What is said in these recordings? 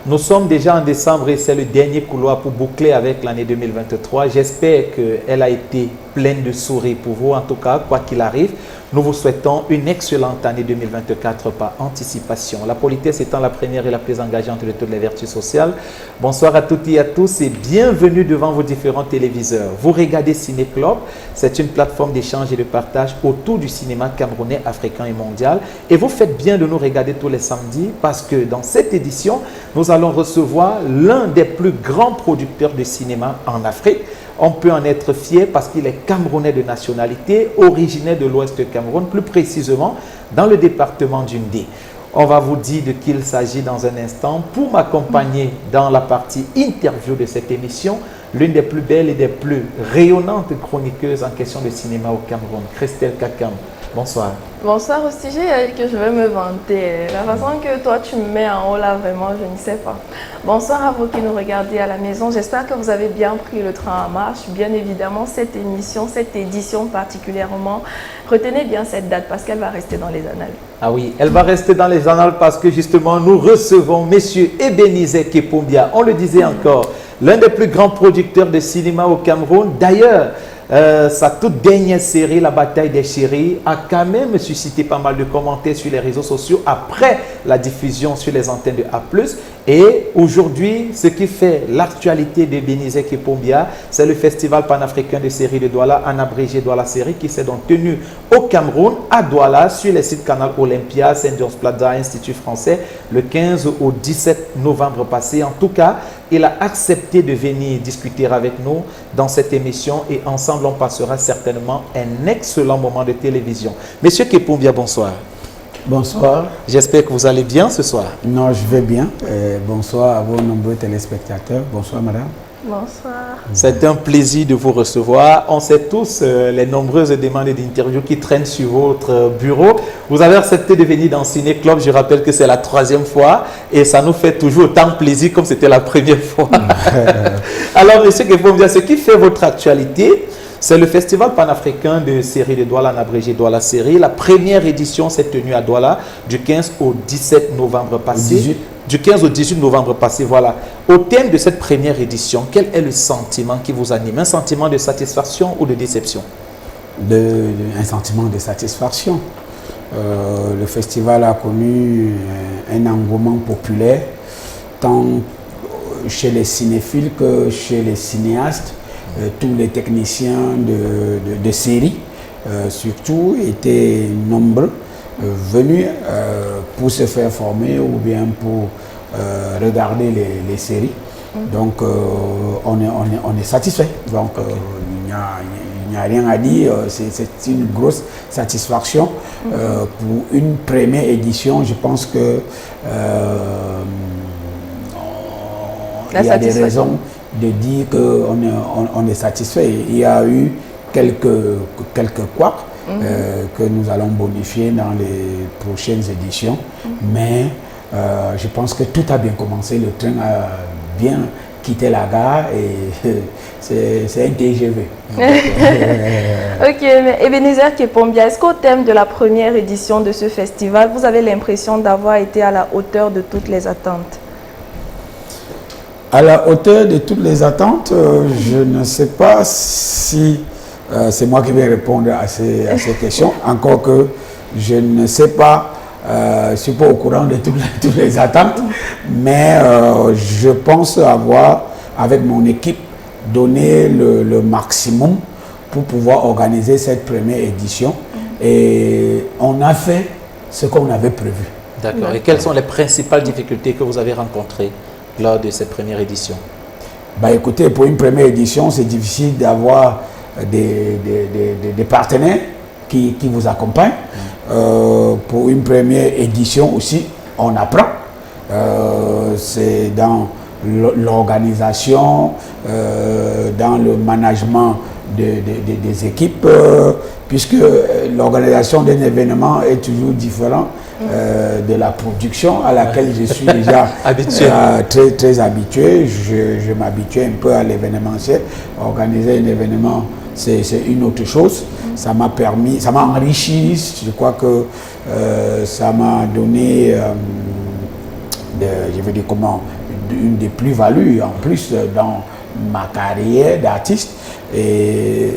Nous sommes déjà en décembre et c'est le dernier couloir pour boucler avec l'année 2023. J'espère qu'elle a été pleine de sourires pour vous. En tout cas, quoi qu'il arrive, nous vous souhaitons une excellente année 2024 par anticipation. La politesse étant la première et la plus engageante de toutes les vertus sociales. Bonsoir à toutes et à tous et bienvenue devant vos différents téléviseurs. Vous regardez Ciné Club, c'est une plateforme d'échange et de partage autour du cinéma camerounais, africain et mondial. Et vous faites bien de nous regarder tous les samedis parce que dans cette édition, nous allons recevoir l'un des plus grands producteurs de cinéma en Afrique. On peut en être fier parce qu'il est camerounais de nationalité, originaire de l'ouest du Cameroun, plus précisément dans le département d'Undé. On va vous dire de qui il s'agit dans un instant. Pour m'accompagner dans la partie interview de cette émission, l'une des plus belles et des plus rayonnantes chroniqueuses en question de cinéma au Cameroun, Christelle Kakam. Bonsoir. Bonsoir au sujet que je vais me vanter. La façon que toi tu me mets en haut là, vraiment, je ne sais pas. Bonsoir à vous qui nous regardez à la maison. J'espère que vous avez bien pris le train en marche. Bien évidemment, cette émission, cette édition particulièrement, retenez bien cette date parce qu'elle va rester dans les annales. Ah oui, elle va rester dans les annales parce que justement, nous recevons Monsieur Ebenezer Kepombia. On le disait encore, l'un des plus grands producteurs de cinéma au Cameroun. D'ailleurs, sa toute dernière série, La Bataille des Chéris, a quand même suscité pas mal de commentaires sur les réseaux sociaux après la diffusion sur les antennes de A+. Et aujourd'hui, ce qui fait l'actualité de Ebenezer Kepombia, c'est le Festival panafricain de séries de Douala, en abrégé Douala Série, qui s'est donc tenu au Cameroun, à Douala, sur les sites Canal Olympia, Saint John's Plaza, Institut français, le 15 au 17 novembre passé. En tout cas, il a accepté de venir discuter avec nous dans cette émission et ensemble, on passera certainement un excellent moment de télévision. Monsieur Kepombia, bonsoir. Bonsoir. J'espère que vous allez bien ce soir. Non, je vais bien. Bonsoir à vos nombreux téléspectateurs. Bonsoir, madame. Bonsoir. C'est un plaisir de vous recevoir. On sait tous les nombreuses demandes d'interview qui traînent sur votre bureau. Vous avez accepté de venir dans Ciné Club. Je rappelle que c'est la 3e fois et ça nous fait toujours autant plaisir comme c'était la première fois. Alors, monsieur Kepombia, ce qui fait votre actualité, c'est le Festival panafricain de séries de Douala, en abrégé Douala Série. La première édition s'est tenue à Douala du 15 au 17 novembre passé. Du 15 au 18 novembre passé, voilà. Au thème de cette première édition, quel est le sentiment qui vous anime? Un sentiment de satisfaction ou de déception? Un sentiment de satisfaction. Le festival a connu un engouement populaire, tant chez les cinéphiles que chez les cinéastes. Tous les techniciens de séries, surtout, étaient nombreux, venus pour se faire former ou bien pour regarder les séries. Donc, on est satisfait. Donc, il n'y a rien à dire. C'est une grosse satisfaction. Pour une première édition, je pense que il y a des raisons de dire qu'on est satisfait. Il y a eu quelques couacs que nous allons bonifier dans les prochaines éditions. Mais je pense que tout a bien commencé. Le train a bien quitté la gare et c'est un TGV. Ok, mais Ebenezer Kepombia, est-ce qu'au thème de la première édition de ce festival, vous avez l'impression d'avoir été à la hauteur de toutes les attentes? À la hauteur de toutes les attentes, je ne sais pas si c'est moi qui vais répondre à ces questions, encore que je ne sais pas, je ne suis pas au courant de toutes les attentes, mais je pense avoir, avec mon équipe, donné le maximum pour pouvoir organiser cette première édition. Et on a fait ce qu'on avait prévu. D'accord. Et quelles sont les principales difficultés que vous avez rencontrées lors de cette première édition? Bah écoutez, pour une première édition, c'est difficile d'avoir des partenaires qui vous accompagnent. Pour une première édition aussi, on apprend. C'est dans l'organisation, dans le management des équipes, puisque l'organisation d'un événement est toujours différente de la production à laquelle je suis déjà très habitué. Je m'habitue un peu à l'événementiel. Organiser un événement, c'est une autre chose. Ça m'a permis, ça m'a enrichi. Je crois que ça m'a donné je veux dire comment, une des plus-values en plus dans ma carrière d'artiste. Et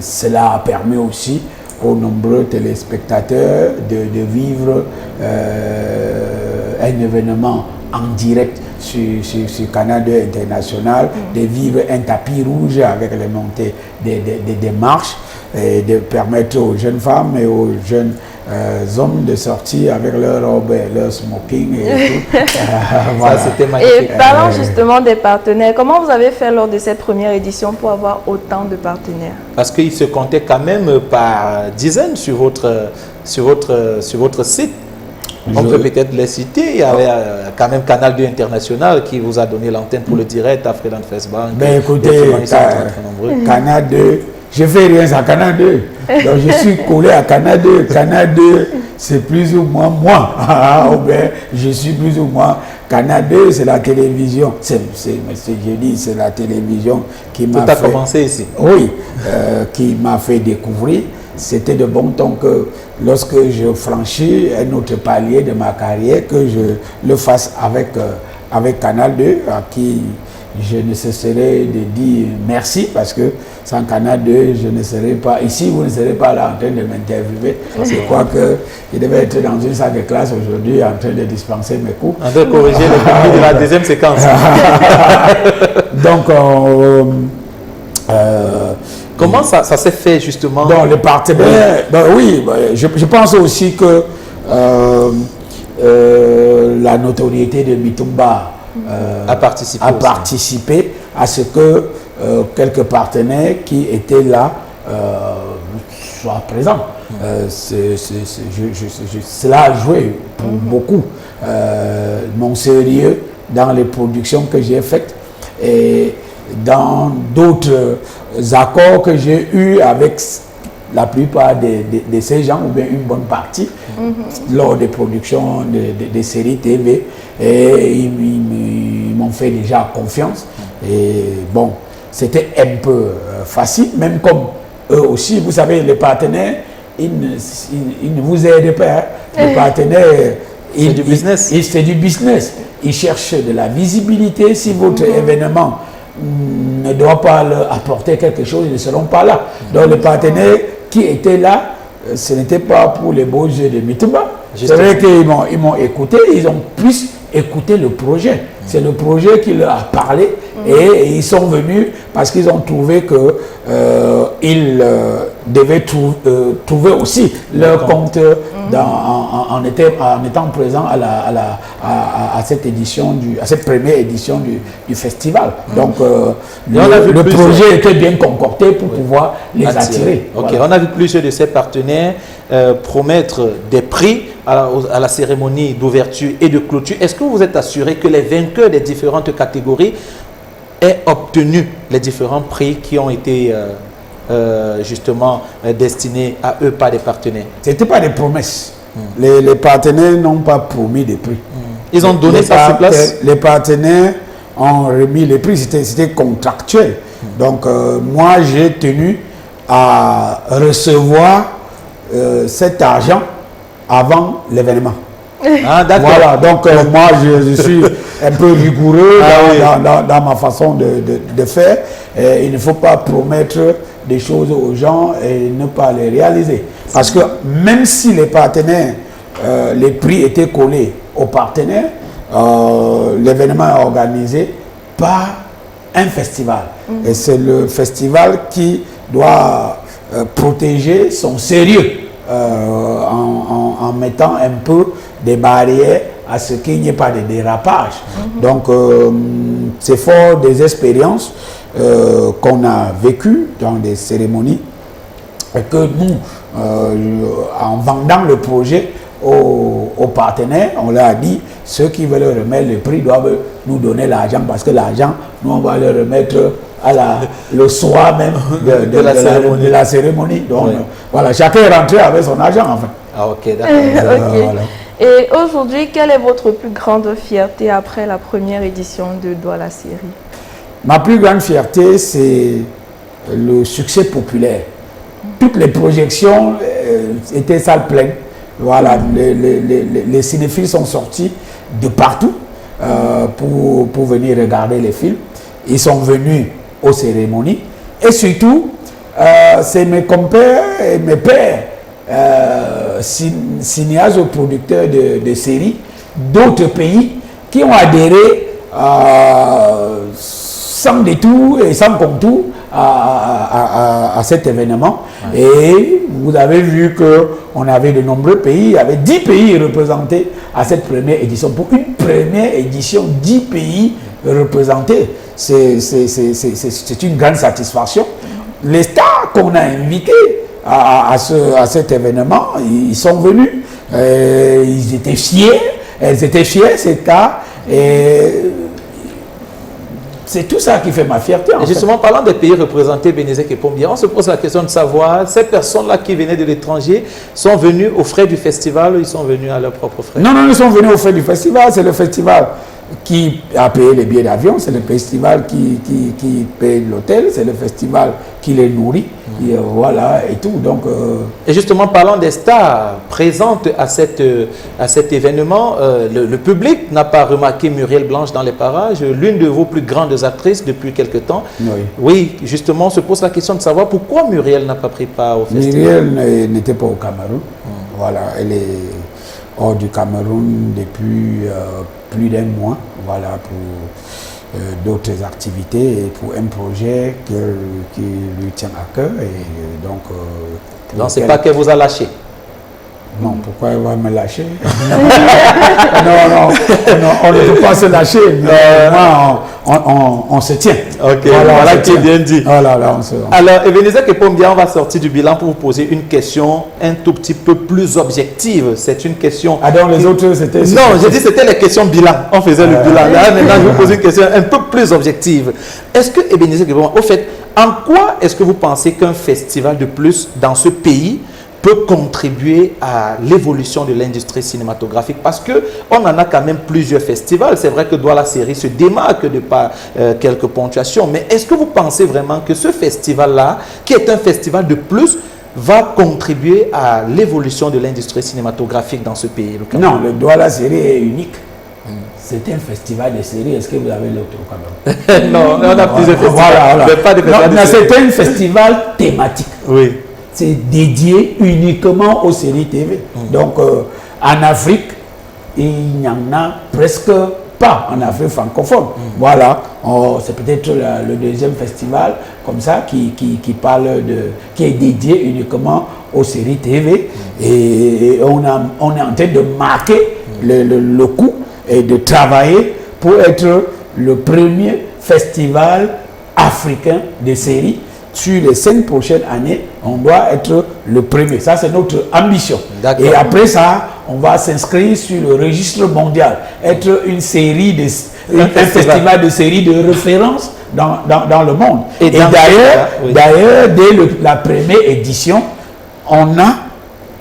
cela a permis aussi aux nombreux téléspectateurs de vivre un événement en direct sur Canal 2 International, de vivre un tapis rouge avec les montées des marches, et de permettre aux jeunes femmes et aux jeunes hommes de sortir avec leur robe et leur smoking et tout. Voilà. Ça, c'était magnifique. Et parlant justement des partenaires, comment vous avez fait lors de cette première édition pour avoir autant de partenaires? Parce qu'ils se comptaient quand même par dizaines sur votre site. On peut peut-être les citer. Il y avait quand même Canal 2 International qui vous a donné l'antenne pour le direct, Afriland First Bank. Ben écoutez, Canal 2, je fais rien à Canal 2. Donc je suis collé à Canal 2. Canal 2, c'est plus ou moins moi. Je suis plus ou moins. Canal 2, c'est la télévision. Je dis, c'est la télévision qui m'a fait... Tout a commencé ici. Oui, qui m'a fait découvrir. C'était de bon ton que lorsque je franchis un autre palier de ma carrière, que je le fasse avec Canal 2, à qui je ne cesserai de dire merci, parce que sans Canal 2, je ne serai pas ici, vous ne serez pas là en train de m'interviewer. Je crois que je devais être dans une salle de classe aujourd'hui en train de dispenser mes cours. On doit corriger le contenu de la deuxième séquence. Donc, comment ça s'est fait justement? Donc les partenaires, je pense aussi que la notoriété de Mitumba a participé à ce que quelques partenaires qui étaient là soient présents. Cela a joué pour beaucoup. Mon sérieux dans les productions que j'ai faites et dans d'autres accords que j'ai eus avec la plupart de ces gens, ou bien une bonne partie, lors des productions des séries TV, et ils m'ont fait déjà confiance. Et bon, c'était un peu facile, même comme eux aussi, vous savez, les partenaires, ils ne vous aident pas. Hein. Les partenaires, c'est du business. C'est du business. Ils cherchent de la visibilité. Si votre événement ne doit pas leur apporter quelque chose, ils ne seront pas là. Donc les partenaires qui étaient là, ce n'était pas pour les beaux yeux de Mitumba. C'est vrai qu'ils m'ont écouté, ils ont plus écouté le projet. C'est le projet qui leur a parlé et ils sont venus parce qu'ils ont trouvé que ils devaient trouver aussi leur compte en étant présents à cette édition, à cette première édition du festival. Donc le projet était bien concocté pour pouvoir les attirer. Okay. Voilà. On a vu plusieurs de ces partenaires promettre des prix à la cérémonie d'ouverture et de clôture. Est-ce que vous êtes assuré que les vainqueurs des différentes catégories aient obtenu les différents prix qui ont été justement destinés à eux par des partenaires? Ce n'était pas des promesses. Les partenaires n'ont pas promis des prix. Ils ont donné ça sur place? Les partenaires ont remis les prix, c'était contractuel. Donc moi j'ai tenu à recevoir cet argent avant l'événement. Ah, d'accord. Voilà, donc moi je suis un peu rigoureux dans ma façon de faire. Il ne faut pas promettre des choses aux gens et ne pas les réaliser. Parce que même si les partenaires, les prix étaient collés aux partenaires, l'événement est organisé par un festival. Et c'est le festival qui doit protéger son sérieux en mettant un peu des barrières à ce qu'il n'y ait pas de dérapage. Donc, c'est fort des expériences qu'on a vécues dans des cérémonies et que nous, en vendant le projet aux partenaires, on leur a dit, ceux qui veulent remettre le prix doivent nous donner l'argent parce que l'argent, nous, on va le remettre le soir même de la cérémonie. Donc, voilà, chacun est rentré avec son argent, enfin. Ah, ok, d'accord. Voilà. Et aujourd'hui, quelle est votre plus grande fierté après la première édition de Douala Série? Ma plus grande fierté, c'est le succès populaire. Toutes les projections étaient salles pleines. Voilà, les cinéphiles sont sortis de partout pour venir regarder les films. Ils sont venus aux cérémonies. Et surtout, c'est mes compères et mes pères, cinéastes ou producteurs de séries d'autres pays qui ont adhéré sans détour et sans contour à cet événement. Ouais. Et vous avez vu qu'on avait de nombreux pays, il y avait 10 pays représentés à cette première édition. Pour une première édition, 10 pays représentés, c'est une grande satisfaction. Les stars qu'on a invités à cet événement, ils sont venus, ils étaient fiers, elles étaient fiers, ces stars, et c'est tout ça qui fait ma fierté. Et justement, parlant des pays représentés, Bénézek et Pombia, on se pose la question de savoir, ces personnes-là qui venaient de l'étranger sont venues aux frais du festival ou ils sont venus à leurs propres frais? Non, ils sont venus aux frais du festival. C'est le festival qui a payé les billets d'avion, c'est le festival qui paye l'hôtel, c'est le festival qui les nourrit, et voilà, et tout. Donc, Et justement, parlant des stars présentes à cet événement, le public n'a pas remarqué Muriel Blanche dans les parages, l'une de vos plus grandes actrices depuis quelque temps. Oui, justement, on se pose la question de savoir pourquoi Muriel n'a pas pris part au festival. Muriel n'était pas au Cameroun. Voilà, elle est hors du Cameroun depuis plus d'un mois, voilà, pour d'autres activités et pour un projet qui lui tient à cœur. Et donc, c'est pas qu'elle vous a lâché? Non, pourquoi elle va me lâcher? non, on ne peut pas se lâcher. Moi, on se tient. Ok, voilà qui est bien dit. Voilà, Alors, Bénézek et Pombia, on va sortir du bilan pour vous poser une question un tout petit peu plus objective. C'est une question... Ah donc les autres, c'était... Non, j'ai dit c'était les questions bilan. On faisait le bilan. Là, maintenant, je vous pose une question un peu plus objective. Est-ce que, Bénézek et Pombia, au fait, en quoi est-ce que vous pensez qu'un festival de plus dans ce pays peut contribuer à l'évolution de l'industrie cinématographique, parce qu'on en a quand même plusieurs festivals. C'est vrai que Douala Série se démarque de par quelques ponctuations, mais est-ce que vous pensez vraiment que ce festival-là, qui est un festival de plus, va contribuer à l'évolution de l'industrie cinématographique dans ce pays? Non, le Douala Série est unique. C'est un festival de séries. Est-ce que vous avez l'autre au Cameroun? Non, on a plusieurs festivals. Voilà. Mais pas de festival. Non, c'est un festival thématique. Oui. C'est dédié uniquement aux séries TV. Donc, en Afrique, il n'y en a presque pas en Afrique francophone. Voilà, c'est peut-être le deuxième festival comme ça qui est dédié uniquement aux séries TV. Et on est en train de marquer le coup et de travailler pour être le premier festival africain de séries. Sur les 5 prochaines années, on doit être le premier. Ça, c'est notre ambition. Et après ça, on va s'inscrire sur le registre mondial. Être une série un festival de séries de référence dans le monde. Et d'ailleurs, dès la première édition, on a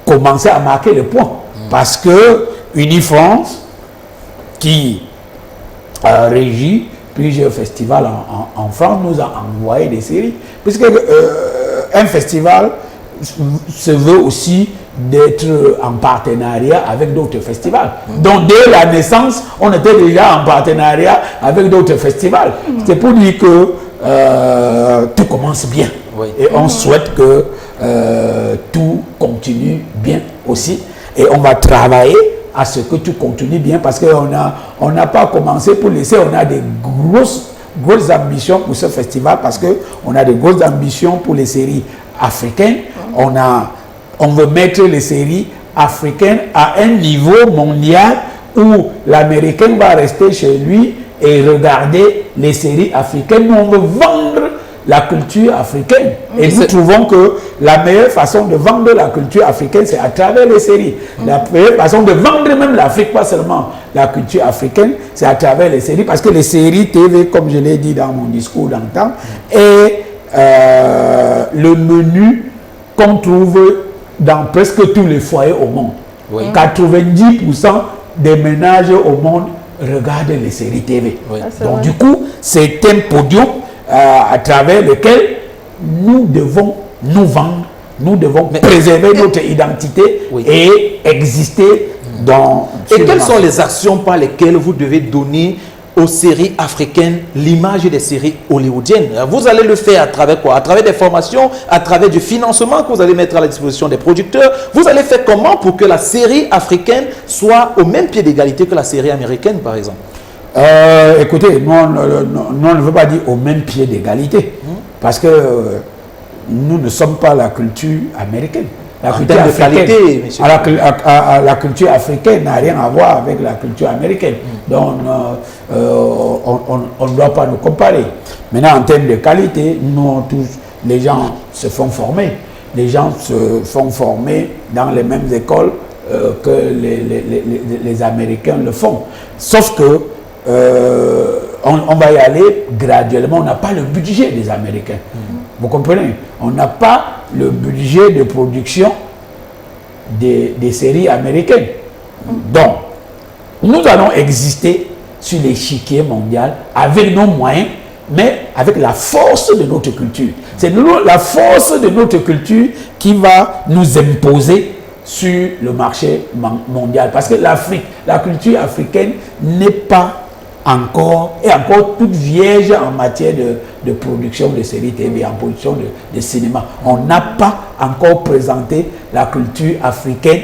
commencé à marquer le point. Parce que Unifrance, qui régit plusieurs festivals en France, nous a envoyé des séries. Puisque un festival se veut aussi d'être en partenariat avec d'autres festivals. Donc dès la naissance, on était déjà en partenariat avec d'autres festivals. C'est pour dire que tout commence bien. Et on souhaite que tout continue bien aussi. Et on va travailler à ce que tout continue bien, parce qu'on n'a pas commencé pour laisser. On a des grosses ambitions pour ce festival, parce qu'on a de grosses ambitions pour les séries africaines. On veut mettre les séries africaines à un niveau mondial où l'Américain va rester chez lui et regarder les séries africaines. Nous, on veut vendre la culture africaine. Et nous trouvons que la meilleure façon de vendre la culture africaine, c'est à travers les séries. La meilleure façon de vendre même l'Afrique, pas seulement la culture africaine, c'est à travers les séries. Parce que les séries TV, comme je l'ai dit dans mon discours d'antan, est le menu qu'on trouve dans presque tous les foyers au monde. 90% des ménages au monde regardent les séries TV. Donc du coup, c'est un podium à travers lequel nous devons nous vendre nous devons préserver notre identité et exister dans... Et quelles sont les actions par lesquelles vous devez donner aux séries africaines l'image des séries hollywoodiennes? Vous allez le faire à travers quoi? À travers des formations, à travers du financement que vous allez mettre à la disposition des producteurs. Vous allez faire comment pour que la série africaine soit au même pied d'égalité que la série américaine, par exemple? Écoutez, nous, on ne veut pas dire au même pied d'égalité, parce que nous ne sommes pas la culture américaine. La culture africaine, la culture africaine n'a rien à voir avec la culture américaine. Donc, on ne doit pas nous comparer. Maintenant, en termes de qualité, nous tous, les gens se font former. Les gens se font former dans les mêmes écoles que les Américains le font. Sauf que on va y aller graduellement. On n'a pas le budget des Américains. Vous comprenez? On n'a pas le budget de production des séries américaines. Donc, nous allons exister sur l'échiquier mondial avec nos moyens, mais avec la force de notre culture. C'est la force de notre culture qui va nous imposer sur le marché mondial. Parce que l'Afrique, la culture africaine n'est pas encore toute vierge en matière de production de séries TV, en production de cinéma. On n'a pas encore présenté la culture africaine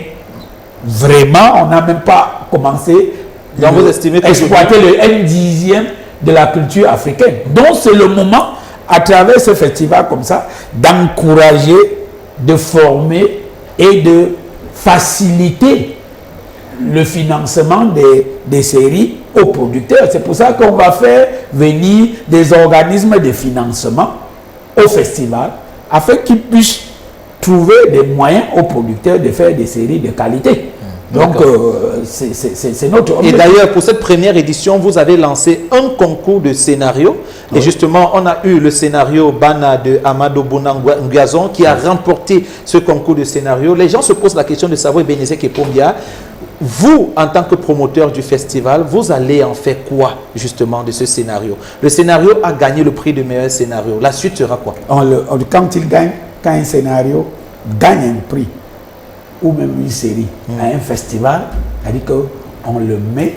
vraiment. On n'a même pas commencé à exploiter le 1/10 de la culture africaine. Donc c'est le moment, à travers ce festival comme ça, d'encourager, de former et de faciliter le financement des séries aux producteurs. C'est pour ça qu'on va faire venir des organismes de financement au festival afin qu'ils puissent trouver des moyens aux producteurs de faire des séries de qualité. Donc, c'est notre objectif. Et d'ailleurs, pour cette première édition, vous avez lancé un concours de scénario. Et justement, on a eu le scénario Bana de Amadou Bounangazon qui a remporté ce concours de scénario. Les gens se posent la question de savoir, Ebenezer Kepombia, vous, en tant que promoteur du festival, vous allez en faire quoi, justement, de ce scénario? Le scénario a gagné le prix de meilleur scénario. La suite sera quoi? Quand un scénario gagne un prix, ou même une série, à un festival, c'est-à-dire qu'on le met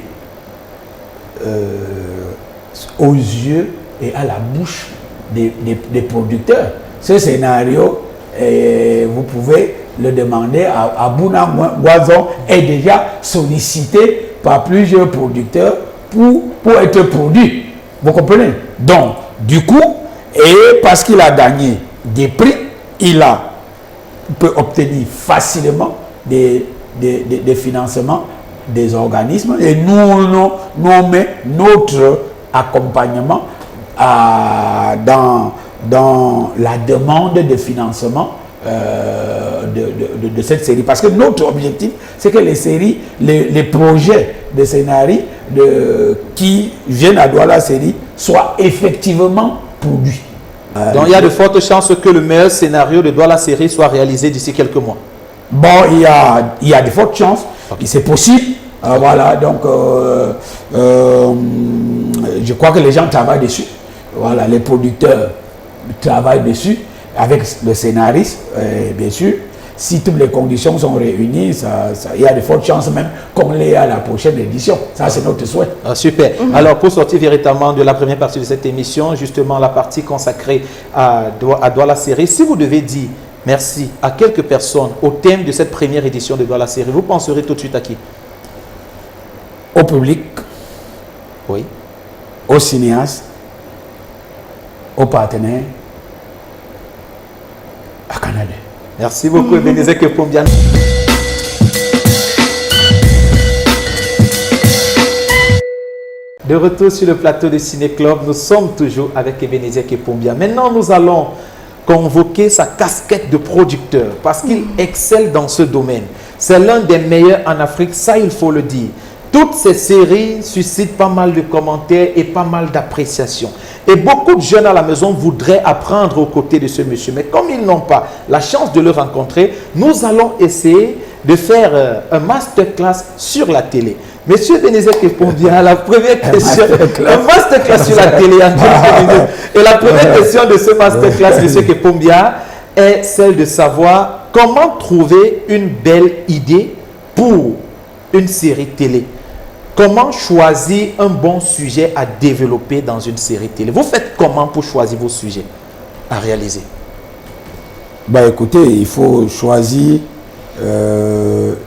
aux yeux et à la bouche des producteurs. Ce scénario, vous pouvez le demander à Bounangazon, est déjà sollicité par plusieurs producteurs pour être produit. Vous comprenez? Donc, du coup, et parce qu'il a gagné des prix, il peut obtenir facilement des financements des organismes, et nous met notre accompagnement dans la demande de financement de cette série. Parce que notre objectif, c'est que les séries, les projets de scénarii qui viennent à Douala Série soient effectivement produits. Donc il y a de fortes chances que le meilleur scénario de Douala Série soit réalisé d'ici quelques mois. Bon, il y a de fortes chances, c'est possible. Voilà, donc je crois que les gens travaillent dessus. Voilà, les producteurs travaillent dessus avec le scénariste, bien sûr. Si toutes les conditions sont réunies, il y a de fortes chances même qu'on l'ait à la prochaine édition. Ça, c'est notre souhait. Ah, super. Alors, pour sortir véritablement de la première partie de cette émission, justement la partie consacrée à Douala Série, si vous devez dire merci à quelques personnes au thème de cette première édition de Douala Série, vous penserez tout de suite à qui? Au public, oui, aux cinéastes, aux partenaires, à Canada. Merci beaucoup, Ebenezer Kepombia. De retour sur le plateau de Ciné Club, nous sommes toujours avec Ebenezer Kepombia. Maintenant, nous allons convoquer sa casquette de producteur parce qu'il excelle dans ce domaine. C'est l'un des meilleurs en Afrique, ça il faut le dire. Toutes ces séries suscitent pas mal de commentaires et pas mal d'appréciations. Et beaucoup de jeunes à la maison voudraient apprendre aux côtés de ce monsieur. Mais comme ils n'ont pas la chance de le rencontrer, nous allons essayer de faire un masterclass sur la télé. Monsieur Ebenezer Kepombia, la première question, un masterclass sur la télé en 15 minutes. Et la première question de ce masterclass, monsieur Kepombia, est celle de savoir comment trouver une belle idée pour une série télé? Comment choisir un bon sujet à développer dans une série télé? Vous faites comment pour choisir vos sujets à réaliser? Bah écoutez, il faut choisir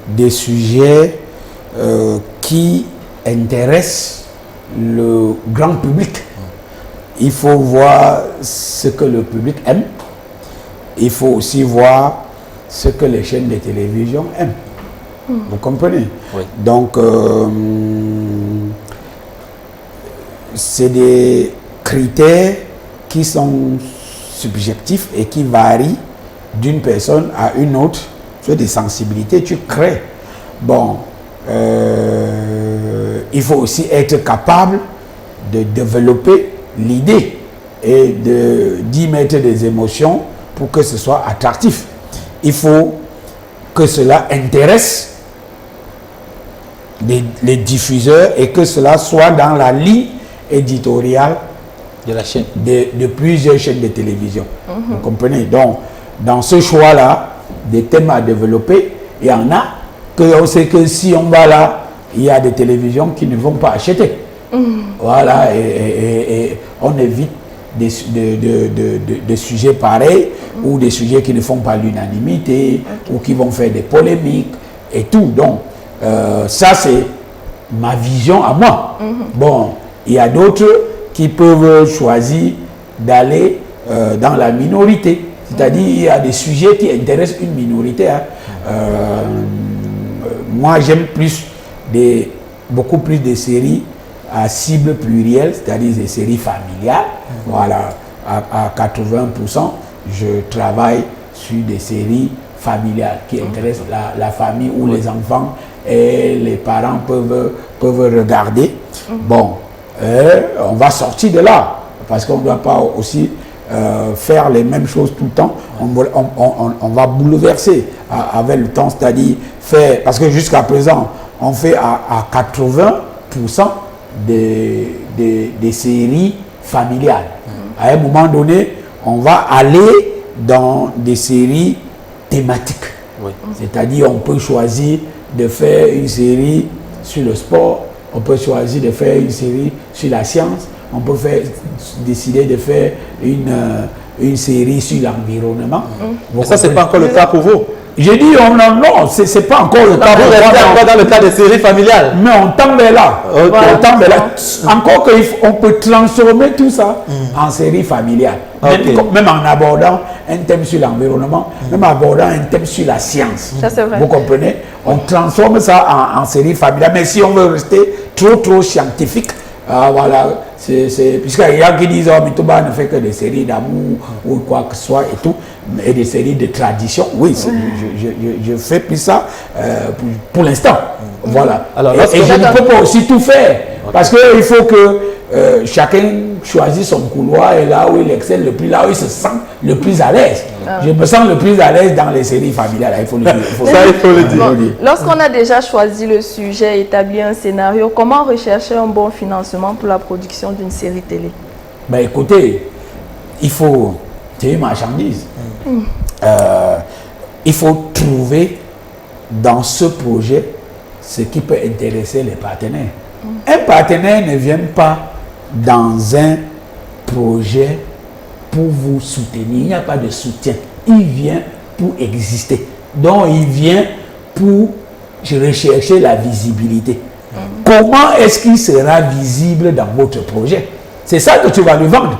des sujets qui intéressent le grand public. Il faut voir ce que le public aime. Il faut aussi voir ce que les chaînes de télévision aiment. Vous comprenez? Oui. Donc, c'est des critères qui sont subjectifs et qui varient d'une personne à une autre. Tu as des sensibilités, tu crées. Bon, il faut aussi être capable de développer l'idée et d'y mettre des émotions pour que ce soit attractif. Il faut que cela intéresse les diffuseurs et que cela soit dans la ligne éditoriale De la chaîne. de plusieurs chaînes de télévision. Vous comprenez? Donc, dans ce choix-là, des thèmes à développer, il y en a que on sait que si on va là, il y a des télévisions qui ne vont pas acheter. Voilà, et on évite des sujets pareils ou des sujets qui ne font pas l'unanimité ou qui vont faire des polémiques et tout. Donc, ça, c'est ma vision à moi. Bon, il y a d'autres qui peuvent choisir d'aller dans la minorité. C'est-à-dire, il y a des sujets qui intéressent une minorité. Hein. Moi, j'aime beaucoup plus de séries à cible plurielle, c'est-à-dire des séries familiales. Voilà, à 80%, je travaille sur des séries familiales qui intéressent la famille où les enfants et les parents peuvent regarder. Bon, on va sortir de là, parce qu'on ne doit pas aussi faire les mêmes choses tout le temps. On va bouleverser avec le temps, c'est-à-dire faire, parce que jusqu'à présent, on fait à 80% des séries familiales. À un moment donné, on va aller dans des séries thématiques. Oui. C'est-à-dire, on peut choisir de faire une série sur le sport, on peut choisir de faire une série sur la science, on peut décider de faire une série sur l'environnement. Mais ça, ce n'est pas encore le cas pour vous. J'ai dit, non, c'est pas encore le cas. Vous restez encore dans le cas des séries familiales. Mais on tend vers là. Okay. On tend vers là. Encore qu'on peut transformer tout ça en série familiale. Okay. Même en abordant un thème sur l'environnement, même en abordant un thème sur la science. Ça, c'est vrai. Vous comprenez? On transforme ça en série familiale. Mais si on veut rester trop scientifique, voilà, puisqu'il y a qui disent oh, Mituba ne fait que des séries d'amour ou quoi que ce soit et tout, et des séries de tradition. Oui, je fais plus ça pour l'instant. Voilà. Alors, et je ne peux pas aussi tout faire. Parce qu'il faut que chacun choisisse son couloir et là où il excelle le plus, là où il se sent le plus à l'aise. Je me sens le plus à l'aise dans les séries familiales. Il faut le dire. Il faut le dire. Bon, lorsqu'on a déjà choisi le sujet, établi un scénario, comment rechercher un bon financement pour la production d'une série télé? Ben écoutez, c'est une marchandise. Il faut trouver dans ce projet ce qui peut intéresser les partenaires. Un partenaire ne vient pas dans un projet pour vous soutenir. Il n'y a pas de soutien. Il vient pour exister. Donc, il vient pour rechercher la visibilité. Comment est-ce qu'il sera visible dans votre projet? C'est ça que tu vas lui vendre.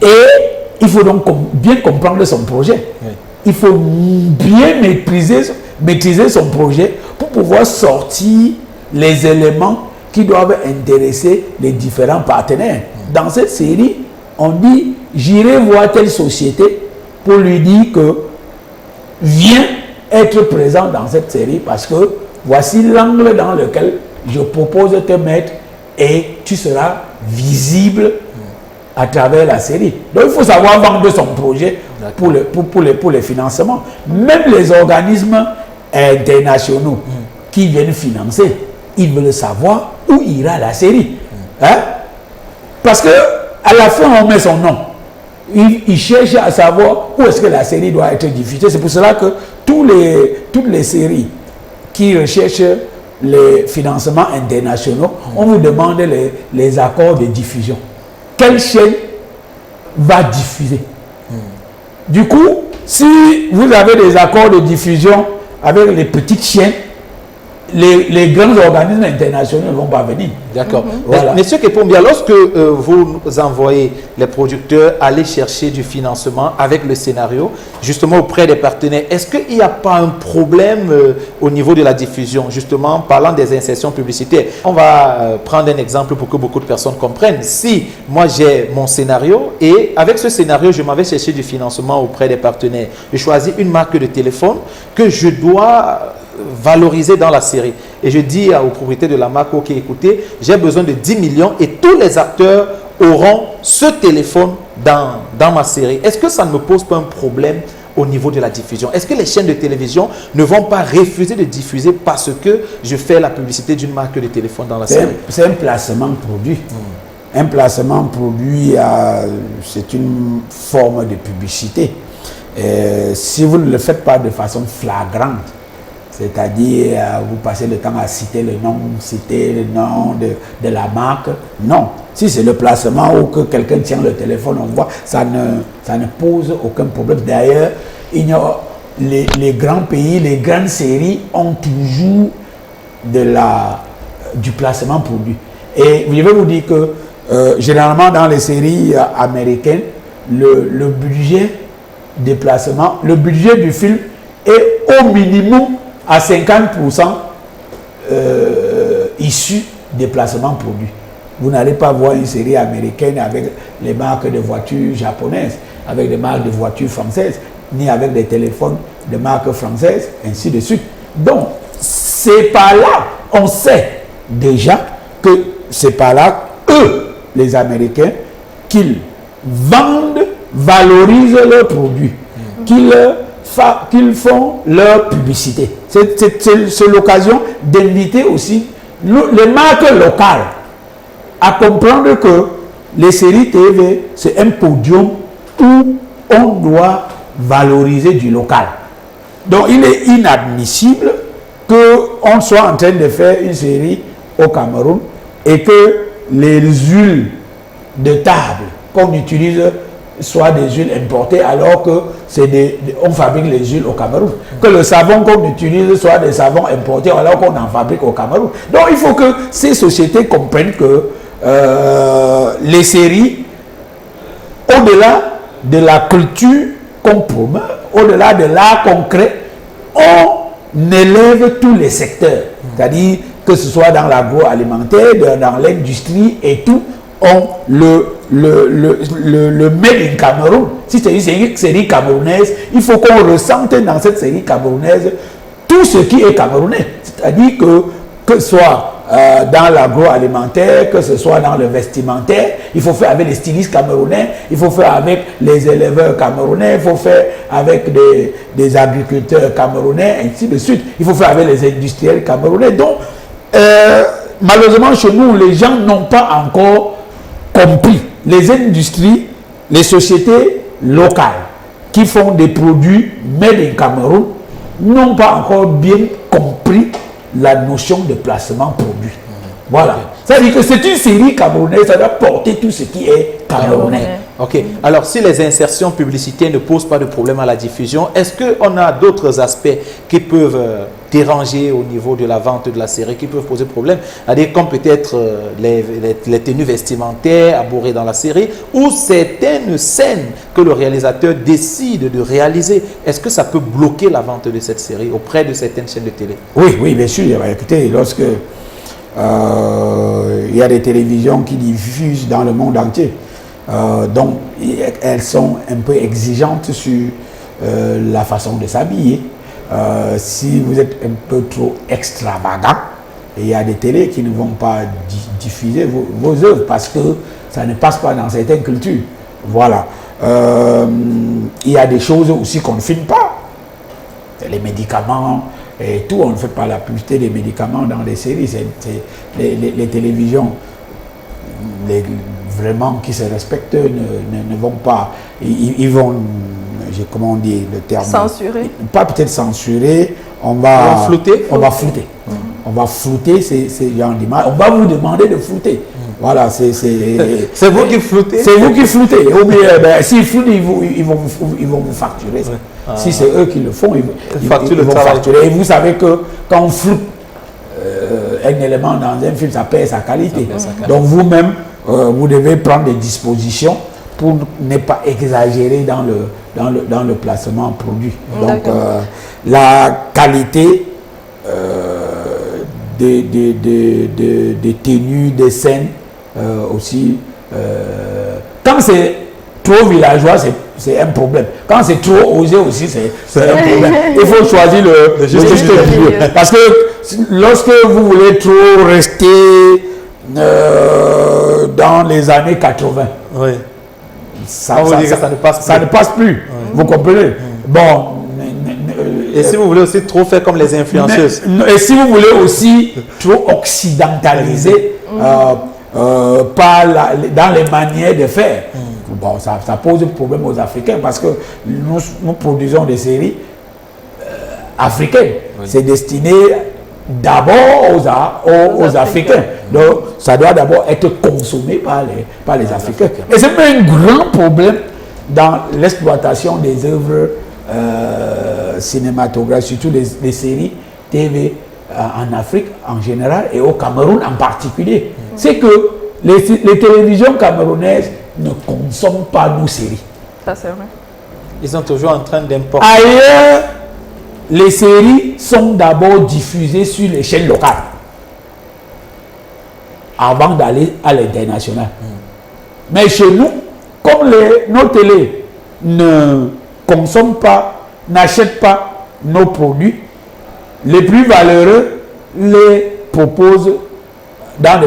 Et il faut donc bien comprendre son projet. Oui. Il faut bien maîtriser son projet pour pouvoir sortir les éléments qui doivent intéresser les différents partenaires. Dans cette série, on dit, j'irai voir telle société pour lui dire que viens être présent dans cette série parce que voici l'angle dans lequel je propose de te mettre et tu seras visible à travers la série. Donc il faut savoir vendre son projet pour les financements. Même les organismes internationaux qui viennent financer, ils veulent savoir où ira la série. Hein? Parce que à la fin, on met son nom. ils cherchent à savoir où est-ce que la série doit être diffusée. C'est pour cela que toutes les séries qui recherchent les financements internationaux, on vous demande les accords de diffusion. Quelle chaîne va diffuser? Du coup, si vous avez des accords de diffusion avec les petites chaînes, les grands organismes internationaux ne vont pas venir. D'accord. Voilà. Monsieur Kepombia, lorsque vous envoyez les producteurs aller chercher du financement avec le scénario, justement auprès des partenaires, est-ce qu'il n'y a pas un problème au niveau de la diffusion, justement, parlant des insertions publicitaires? On va prendre un exemple pour que beaucoup de personnes comprennent. Si moi j'ai mon scénario et avec ce scénario, je m'en vais chercher du financement auprès des partenaires, je choisis une marque de téléphone que je dois valoriser dans la série. Et je dis au propriétaire de la marque, ok, écoutez, j'ai besoin de 10 millions et tous les acteurs auront ce téléphone dans ma série. Est-ce que ça ne me pose pas un problème au niveau de la diffusion? Est-ce que les chaînes de télévision ne vont pas refuser de diffuser parce que je fais la publicité d'une marque de téléphone dans la série? C'est un placement produit. Un placement produit, c'est une forme de publicité. Si vous ne le faites pas de façon flagrante, c'est-à-dire vous passez le temps à citer le nom de la marque, non. Si c'est le placement ou que quelqu'un tient le téléphone, on voit, ça ne pose aucun problème. D'ailleurs, les grands pays, les grandes séries ont toujours du placement produit. Et je vais vous dire que généralement dans les séries américaines, le budget des placements, le budget du film est au minimum à 50% issu des placements produits. Vous n'allez pas voir une série américaine avec les marques de voitures japonaises, avec des marques de voitures françaises, ni avec des téléphones de marques françaises, ainsi de suite. Donc, c'est par là, on sait déjà que c'est par là, eux, les Américains, qu'ils vendent, valorisent leurs produits, qu'ils font leur publicité. C'est l'occasion d'inviter aussi les marques locales à comprendre que les séries TV, c'est un podium où on doit valoriser du local. Donc il est inadmissible qu'on soit en train de faire une série au Cameroun et que les huiles de table qu'on utilise soit des huiles importées alors que on fabrique les huiles au Cameroun. Que le savon qu'on utilise soit des savons importés alors qu'on en fabrique au Cameroun. Donc il faut que ces sociétés comprennent que les séries, au-delà de la culture qu'on promeut, au-delà de l'art concret, on élève tous les secteurs. C'est-à-dire que ce soit dans l'agroalimentaire, dans l'industrie et tout, on le made in Cameroun. Si c'est une série camerounaise, il faut qu'on ressente dans cette série camerounaise tout ce qui est camerounais. C'est-à-dire que ce soit dans l'agroalimentaire, que ce soit dans le vestimentaire, il faut faire avec les stylistes camerounais, il faut faire avec les éleveurs camerounais, il faut faire avec des agriculteurs camerounais, ainsi de suite. Il faut faire avec les industriels camerounais. Donc, malheureusement, chez nous, les gens n'ont pas encore compris. Les industries, les sociétés locales qui font des produits made in Cameroun n'ont pas encore bien compris la notion de placement produit. Voilà. Ça veut dire que c'est une série camerounaise, ça doit porter tout ce qui est camerounais. Ok. Alors, si les insertions publicitaires ne posent pas de problème à la diffusion, est-ce qu'on a d'autres aspects qui peuvent déranger au niveau de la vente de la série, qui peuvent poser problème? C'est-à-dire comme peut-être les tenues vestimentaires abordées dans la série ou certaines scènes que le réalisateur décide de réaliser. Est-ce que ça peut bloquer la vente de cette série auprès de certaines chaînes de télé? Oui, bien sûr. Écoutez, lorsque il y a des télévisions qui diffusent dans le monde entier, donc elles sont un peu exigeantes sur la façon de s'habiller. Si vous êtes un peu trop extravagant, il y a des télés qui ne vont pas diffuser vos œuvres parce que ça ne passe pas dans certaines cultures. Voilà. Il y a des choses aussi qu'on ne filme pas. Les médicaments et tout, on ne fait pas la publicité des médicaments dans les séries. Les télévisions vraiment qui se respectent ne vont pas ils vont, comment on dit le terme? Censurer. Pas peut-être censurer, on va flouter. On va flouter. On va flouter ces gens d'images. On va vous demander de flouter. Voilà, c'est vous qui floutez. C'est vous qui floutez. Ou bien, s'ils floutent, ils vont vous facturer. Ouais. Si c'est eux qui le font, ils vont facturer. Et vous savez que quand on floute un élément dans un film, ça perd sa qualité. Donc vous-même, vous devez prendre des dispositions pour ne pas exagérer dans le placement produit. Donc la qualité des tenues, des scènes aussi. Quand c'est trop villageois, c'est un problème. Quand c'est trop osé aussi, c'est un problème. Il faut choisir le juste milieu. Parce que lorsque vous voulez trop rester dans les années 80, oui. ça ne passe plus. Oui. Vous comprenez? Bon. Et si vous voulez aussi trop faire comme les influenceuses. Et si vous voulez aussi trop occidentaliser dans les manières de faire, bon, ça pose problème aux Africains parce que nous produisons des séries africaines. Oui. C'est destiné d'abord aux Africains. Donc, ça doit d'abord être consommé par les Africains. Et c'est même un grand problème dans l'exploitation des œuvres cinématographiques, surtout les séries TV en Afrique en général et au Cameroun en particulier. C'est que les télévisions camerounaises ne consomment pas nos séries. Ça, c'est vrai. Ils sont toujours en train d'importer. Ailleurs, les séries sont d'abord diffusées sur les chaînes locales avant d'aller à l'international. Mais chez nous, comme nos télés ne consomment pas, n'achètent pas nos produits, les plus valeureux les proposent dans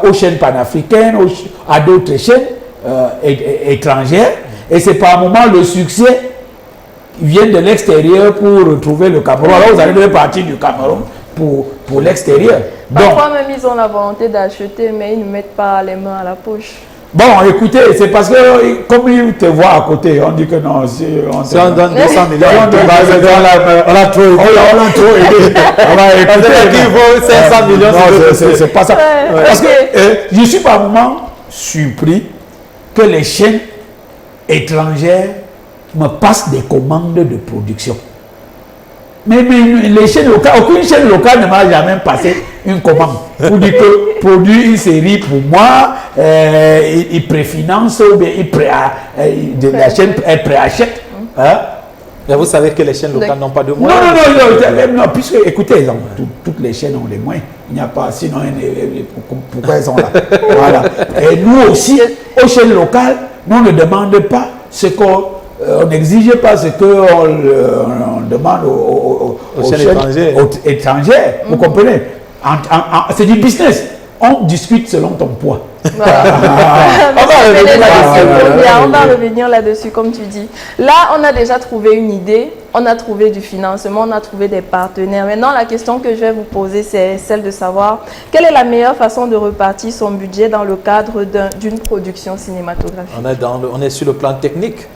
aux chaînes panafricaines, à d'autres chaînes étrangères. Et c'est par moment le succès vient de l'extérieur pour retrouver le Cameroun. Alors vous allez partir du Cameroun pour l'extérieur. Parfois même ils ont la volonté d'acheter, mais ils ne mettent pas les mains à la poche. Bon, écoutez, c'est parce que comme ils te voient à côté, on dit que non, si on donne 200 millions, on a trop aidé. On va écouter. Qu'il vaut 500 millions. Non, c'est pas ça. Ouais. Parce que je suis par moment surpris que les chaînes étrangères me passent des commandes de production. Mais les chaînes locales, aucune chaîne locale ne m'a jamais passé une commande pour dire que produit une série pour moi, il préfinance ou bien la chaîne elle préachète. Mais vous savez que les chaînes locales n'ont pas de moyens. Non, puisque écoutez, toutes les chaînes ont des moyens. Il n'y a pas, sinon pourquoi elles sont là? Voilà. Et nous aussi, aux chaînes locales, nous ne demandons pas ce qu'on on n'exige pas ce qu'on demande aux chaînes étrangères. Vous comprenez? C'est du business. On discute selon ton poids. Voilà. On va revenir là-dessus, comme tu dis. Là, on a déjà trouvé une idée, on a trouvé du financement, on a trouvé des partenaires. Maintenant, la question que je vais vous poser, c'est celle de savoir quelle est la meilleure façon de repartir son budget dans le cadre d'une production cinématographique. On est sur le plan technique.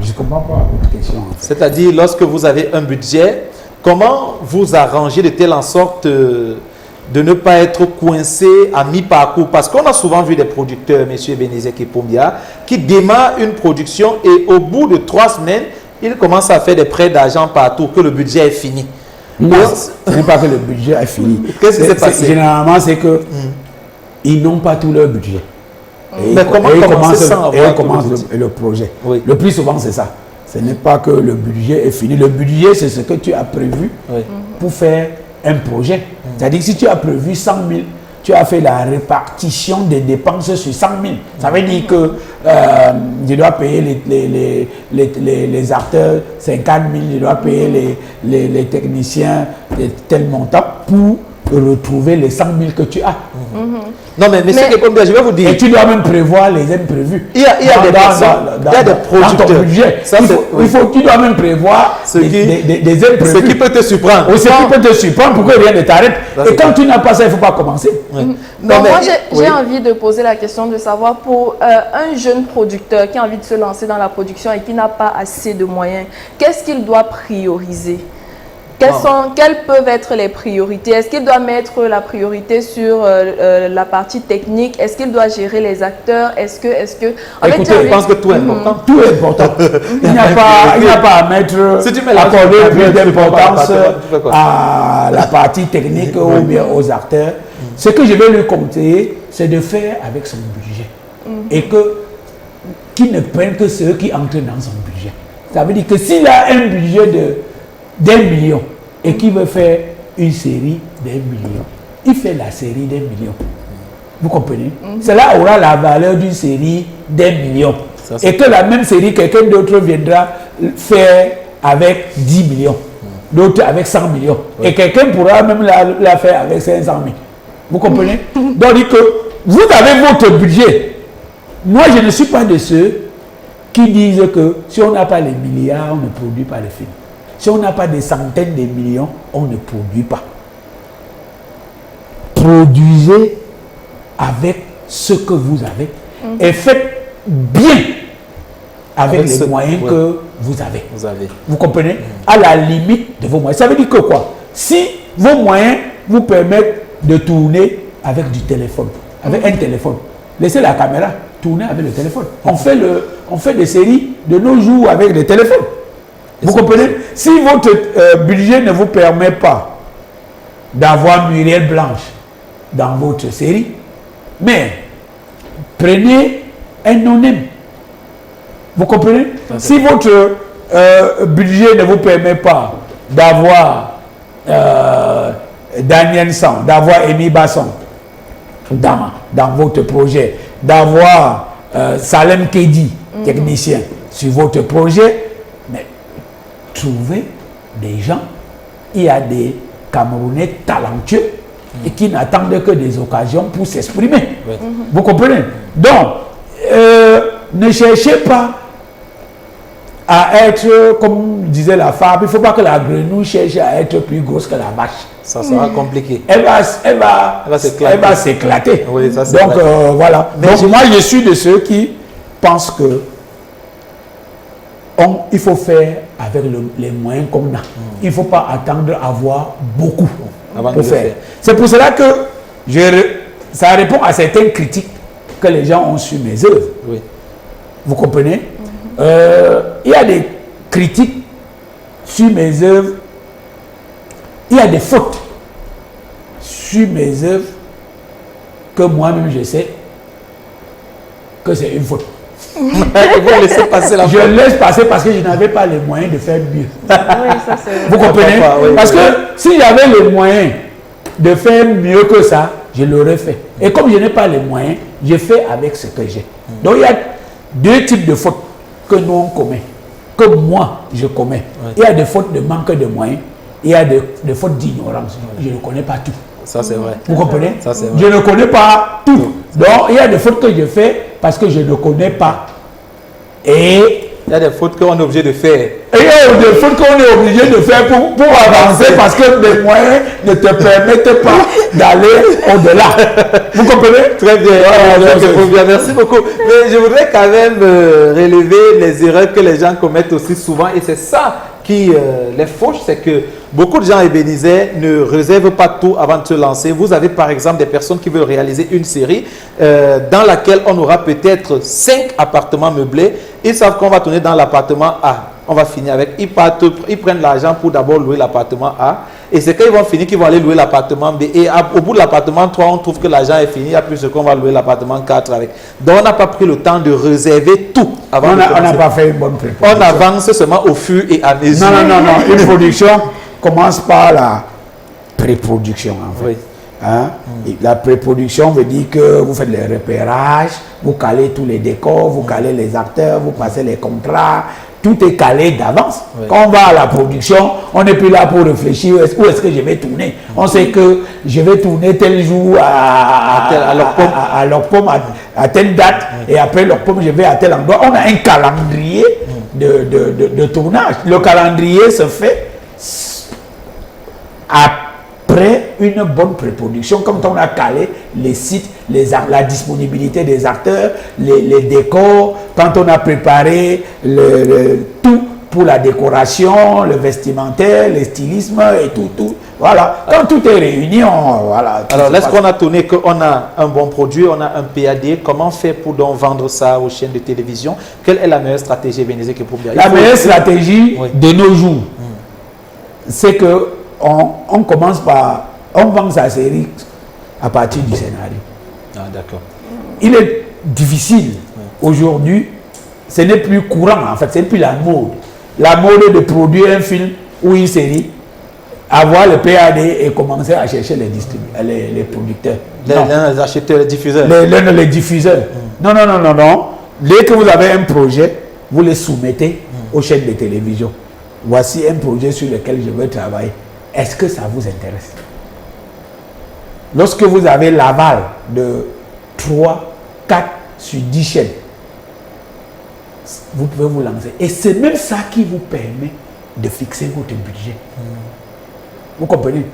Je ne comprends pas votre question. En fait. C'est-à-dire, lorsque vous avez un budget, comment vous arrangez de telle en sorte de ne pas être coincé à mi-parcours? Parce qu'on a souvent vu des producteurs, M. Benizek et Poumbia, qui démarrent une production et au bout de 3 semaines, ils commencent à faire des prêts d'argent partout, que le budget est fini. Non, ce n'est pas que le budget est fini. Qu'est-ce qui s'est passé? Généralement, c'est que ils n'ont pas tout leur budget. Mais comment commence le projet? Oui. Le plus souvent, c'est ça. Ce n'est pas que le budget est fini. Le budget, c'est ce que tu as prévu pour faire un projet. C'est-à-dire que si tu as prévu 100 000, tu as fait la répartition des dépenses sur 100 000. Ça veut dire que je dois payer les acteurs 50 000, je dois payer les techniciens de tel montant pour retrouver les 100 000 que tu as. Non, mais monsieur Kepombia, je vais vous dire. Et tu dois même prévoir les imprévus. Il y a des personnes, il y a des producteurs. Dans ton budget. Tu dois même prévoir des imprévus. Ce qui peut te surprendre. Oui, ce qui peut te surprendre pour que rien ne t'arrête. Et quand tu n'as pas ça, il ne faut pas commencer. Donc moi, j'ai envie de poser la question de savoir pour un jeune producteur qui a envie de se lancer dans la production et qui n'a pas assez de moyens, qu'est-ce qu'il doit prioriser? Quelles peuvent être les priorités? Est-ce qu'il doit mettre la priorité sur la partie technique? Est-ce qu'il doit gérer les acteurs? Est-ce que écoutez, je pense que tout est important. Tout est important. Il n'y a pas à mettre accorder plus d'importance à la partie technique ou bien aux acteurs. Ce que je vais lui conseiller, c'est de faire avec son budget. Et qu'il ne prenne que ceux qui entrent dans son budget. Ça veut dire que s'il a un budget d'1 million et qui veut faire une série d'1 million, il fait la série d'1 million. Vous comprenez? Cela aura la valeur d'une série d'1 million. Et que la même série, quelqu'un d'autre viendra faire avec 10 millions, d'autres avec 100 millions. Et quelqu'un pourra même la faire avec 500 000. Vous comprenez? Donc, que vous avez votre budget. Moi, je ne suis pas de ceux qui disent que si on n'a pas les milliards, on ne produit pas les films. Si on n'a pas des centaines de millions, on ne produit pas. Produisez avec ce que vous avez et faites bien avec les moyens que vous avez. Vous comprenez? À la limite de vos moyens. Ça veut dire que quoi? Si vos moyens vous permettent de tourner avec du téléphone, avec un téléphone, laissez la caméra tourner avec le téléphone. On fait des séries de nos jours avec les téléphones. Vous comprenez? Si votre budget ne vous permet pas d'avoir Muriel Blanche dans votre série, mais prenez un non-name. Vous comprenez? Si votre budget ne vous permet pas d'avoir Daniel San, d'avoir Amy Basson dans votre projet, d'avoir Salem Kedi, technicien, sur votre projet, mais trouvez des gens. Il y a des Camerounais talentueux et qui n'attendent que des occasions pour s'exprimer. Vous comprenez? Donc, ne cherchez pas à être, comme disait la femme, il ne faut pas que la grenouille cherche à être plus grosse que la vache. Ça sera compliqué. Elle va s'éclater. Oui, ça, donc, voilà. Donc, moi, je suis de ceux qui pensent que il faut faire avec les moyens qu'on a. Il ne faut pas attendre à avoir beaucoup pour faire. C'est pour cela que ça répond à certaines critiques que les gens ont sur mes œuvres. Oui. Vous comprenez? Il y a des critiques sur mes œuvres. Il y a des fautes sur mes œuvres que moi-même je sais que c'est une faute. Vous laissez passer la faute. Je laisse passer parce que je n'avais pas les moyens de faire mieux. Oui, ça c'est... Vous comprenez? Parce que si j'avais les moyens de faire mieux que ça, je l'aurais fait. Et comme je n'ai pas les moyens, je fais avec ce que j'ai. Donc il y a deux types de fautes que nous on commet, que moi je commets. Il y a des fautes de manque de moyens, il y a des fautes d'ignorance. Je ne connais pas tout. Ça c'est vrai. Vous comprenez? Ça, c'est vrai. Je ne connais pas tout. Donc il y a des fautes que je fais parce que je ne connais pas. Et il y a des fautes qu'on est obligé de faire. Et il y a des fautes qu'on est obligé de faire pour avancer parce que les moyens ne te permettent pas d'aller au-delà. Vous comprenez? Très bien. Merci beaucoup. Mais je voudrais quand même relever les erreurs que les gens commettent aussi souvent. Et c'est ça qui les fauche, c'est que beaucoup de gens ébénisés ne réservent pas tout avant de se lancer. Vous avez par exemple des personnes qui veulent réaliser une série dans laquelle on aura peut-être 5 appartements meublés. Ils savent qu'on va tourner dans l'appartement A. On va finir avec, ils prennent l'argent pour d'abord louer l'appartement A. Et c'est quand ils vont finir qu'ils vont aller louer l'appartement B. Et au bout de l'appartement 3, on trouve que l'argent est fini. Il n'y a plus ce qu'on va louer l'appartement 4 avec. Donc on n'a pas pris le temps de réserver tout avant de commencer. On n'a pas fait une bonne préparation. On avance seulement au fur et à mesure. Non. Une production commence par la pré-production en fait. Oui. Hein? La pré-production veut dire que vous faites les repérages, vous calez tous les décors, vous calez les acteurs, vous passez les contrats, tout est calé d'avance. Oui. Quand on va à la production, on n'est plus là pour réfléchir où est-ce que je vais tourner. On sait que je vais tourner tel jour à leur pomme à telle date, et après leur pomme, je vais à tel endroit. On a un calendrier de tournage. Le calendrier se fait après une bonne pré-production, comme on a calé les sites, la disponibilité des acteurs, les décors, quand on a préparé tout pour la décoration, le vestimentaire, le stylisme et tout. Voilà. Quand tout est réuni, voilà. Alors, lorsqu'on a tourné, qu'on a un bon produit, on a un PAD, comment faire pour donc vendre ça aux chaînes de télévision? Quelle est la meilleure stratégie, Bénézé, que pour bien? La meilleure stratégie Oui. de nos jours, c'est que on commence par, on vend sa série à partir du scénario. Ah, d'accord. Il est difficile aujourd'hui, ce n'est plus courant en fait, c'est plus la mode. La mode de produire un film ou une série, avoir le PAD et commencer à chercher les producteurs. Les acheteurs, les diffuseurs. Les diffuseurs. Non. Dès que vous avez un projet, vous le soumettez aux chaînes de télévision. Voici un projet sur lequel je veux travailler. Est-ce que ça vous intéresse? Lorsque vous avez l'aval de 3, 4 sur 10 chaînes, vous pouvez vous lancer. Et c'est même ça qui vous permet de fixer votre budget. Vous comprenez?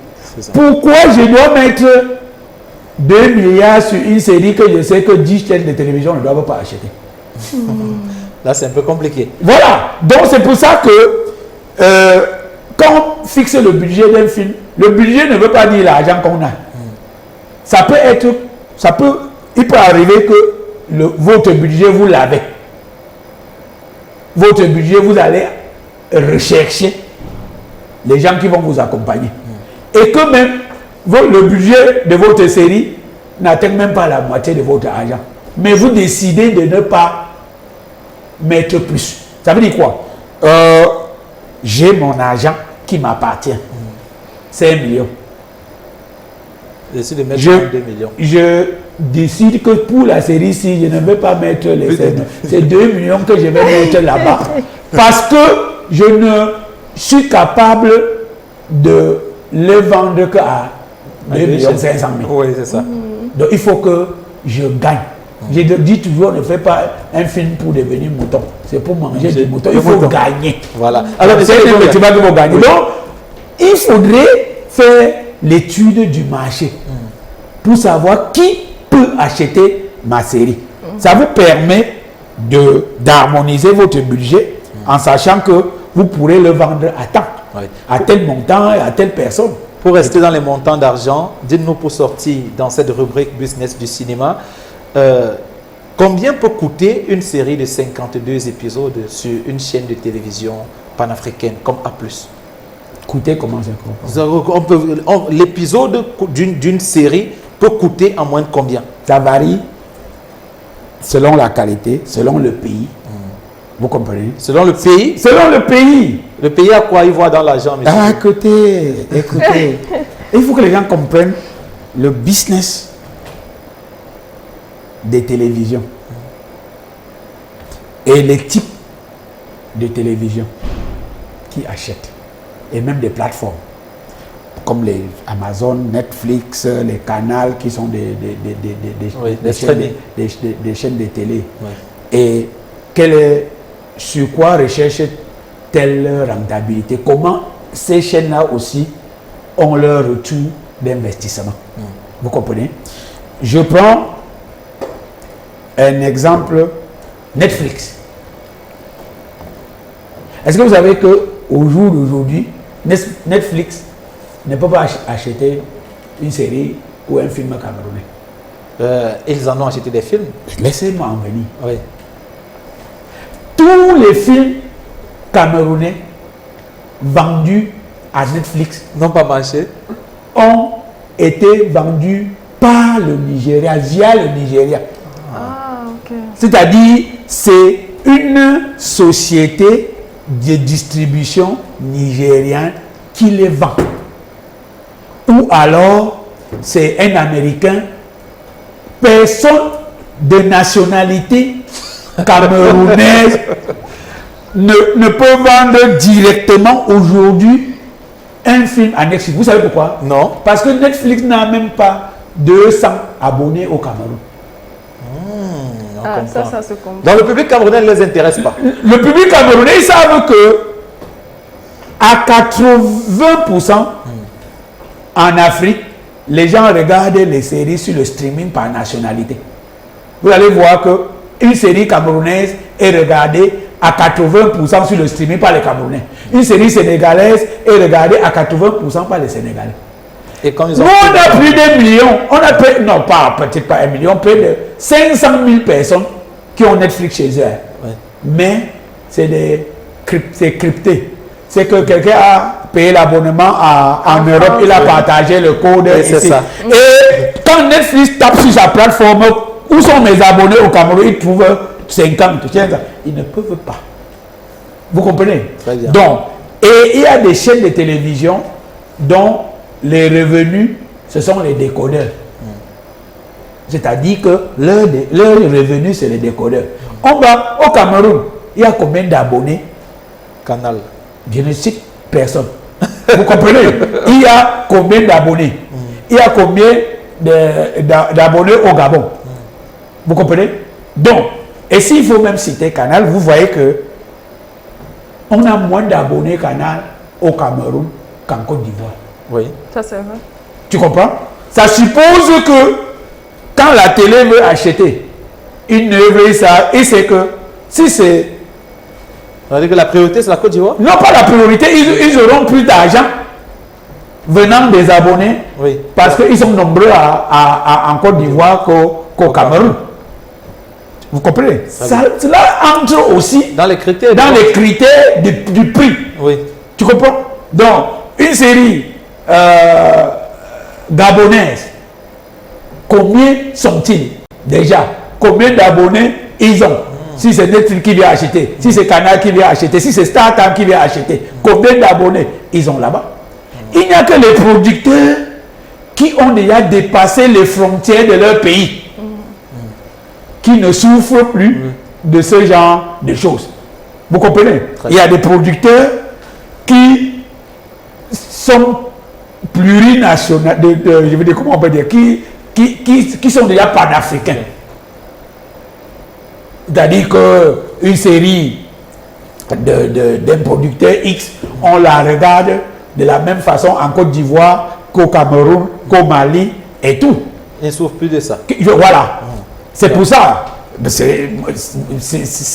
Pourquoi je dois mettre 2 milliards sur une série que je sais que 10 chaînes de télévision ne doivent pas acheter? Là, c'est un peu compliqué. Voilà. Donc, c'est pour ça que quand on fixe le budget d'un film, le budget ne veut pas dire l'argent qu'on a. Il peut arriver que votre budget, vous l'avez. Votre budget, vous allez rechercher les gens qui vont vous accompagner. Et que même le budget de votre série n'atteint même pas la moitié de votre argent. Mais vous décidez de ne pas mettre plus. Ça veut dire quoi? J'ai mon argent qui m'appartient. C'est 1 million. J'essaie de mettre 2 millions. Je décide que pour la série-ci, je ne vais pas mettre les scènes. C'est 2 millions que je vais mettre là-bas. Parce que je ne suis capable de le vendre qu'à 2 500 000. Oui, c'est ça. Donc il faut que je gagne. Je dis toujours, ne fais pas un film pour devenir mouton. C'est pour manger du mouton. Il faut gagner. Voilà. Alors, c'est un investissement que vous gagnez. Donc, il faudrait faire l'étude du marché pour savoir qui peut acheter ma série. Ça vous permet d'harmoniser votre budget en sachant que vous pourrez le vendre à temps, à tel montant et à telle personne. Pour rester dans les montants d'argent, dites-nous pour sortir dans cette rubrique business du cinéma, combien peut coûter une série de 52 épisodes sur une chaîne de télévision panafricaine comme A+? Coûter comment ça? L'épisode d'une série peut coûter en moins de combien? Ça varie selon la qualité, selon le pays. Vous comprenez? Selon le pays? Selon le pays. Le pays à quoi il voit dans l'argent, monsieur? Ah, écoutez. Il faut que les gens comprennent le business des télévisions et les types de télévisions qui achètent, et même des plateformes comme les Amazon, Netflix, les canals qui sont des chaînes de télé. Et sur quoi recherche telle rentabilité? Comment ces chaînes-là aussi ont leur retour d'investissement? Vous comprenez? Je prends un exemple, Netflix. Est-ce que vous savez qu'au jour d'aujourd'hui, Netflix ne peut pas acheter une série ou un film camerounais? Ils en ont acheté des films. Laissez-moi en venir. Oui. Tous les films camerounais vendus à Netflix n'ont pas marché, ont été vendus par le Nigeria, via le Nigeria. Ah, ok. C'est-à-dire, c'est une société de distribution nigérienne qui les vend. Ou alors, c'est un Américain, personne de nationalité camerounaise ne peut vendre directement aujourd'hui un film à Netflix. Vous savez pourquoi? Non. Parce que Netflix n'a même pas 200 abonnés au Cameroun. Ça se comprend. Donc le public camerounais ne les intéresse pas. Le public camerounais, ils savent que à 80% en Afrique, les gens regardent les séries sur le streaming par nationalité. Vous allez voir qu'une série camerounaise est regardée à 80% sur le streaming par les Camerounais. Une série sénégalaise est regardée à 80% par les Sénégalais. Et quand ils Nous, ont on a plus d'un million, on a non pas peut-être pas 1 million, près de 500 000 personnes qui ont Netflix chez eux. Ouais. Mais c'est crypté. C'est que quelqu'un a payé l'abonnement en Europe, il a partagé le code. Et c'est ça. Et quand Netflix tape sur sa plateforme, où sont mes abonnés au Cameroun, ils trouvent 50, 15 ans. Ils ne peuvent pas. Vous comprenez? Très bien. Donc, et il y a des chaînes de télévision dont les revenus, ce sont les décodeurs. C'est-à-dire que leur revenu, c'est les décodeurs. On va au Cameroun, il y a combien d'abonnés? Canal. Je ne cite personne. Vous comprenez? Il y a combien d'abonnés? Il y a combien d'abonnés au Gabon? Vous comprenez? Donc, et s'il faut même citer Canal, vous voyez que on a moins d'abonnés Canal au Cameroun qu'en Côte d'Ivoire. Oui. Ça, c'est vrai. Tu comprends? Ça suppose que quand la télé veut acheter une œuvre, et c'est que si c'est... Ça veut dire que la priorité, c'est la Côte d'Ivoire? Non, pas la priorité, ils auront plus d'argent venant des abonnés, Oui. parce qu'ils sont nombreux en Côte d'Ivoire qu'au Cameroun. Vous comprenez? Cela entre aussi Dans les critères. dans les critères du prix. Oui. Tu comprends? Donc, une série gabonaise, combien sont-ils déjà? Combien d'abonnés ils ont? Si c'est Netflix qui vient acheter, si c'est Canal qui vient acheter, si c'est StarTime qui vient acheter, combien d'abonnés ils ont là-bas? Il n'y a que les producteurs qui ont déjà dépassé les frontières de leur pays, qui ne souffrent plus de ce genre de choses. Vous comprenez? Il y a des producteurs qui sont plurinationaux, je veux dire, comment on peut dire, qui sont déjà panafricains. C'est-à-dire qu'une série d'un producteur X, on la regarde de la même façon en Côte d'Ivoire qu'au Cameroun, qu'au Mali et tout. Ils ne souffrent plus de ça. Voilà. C'est pour ça. C'est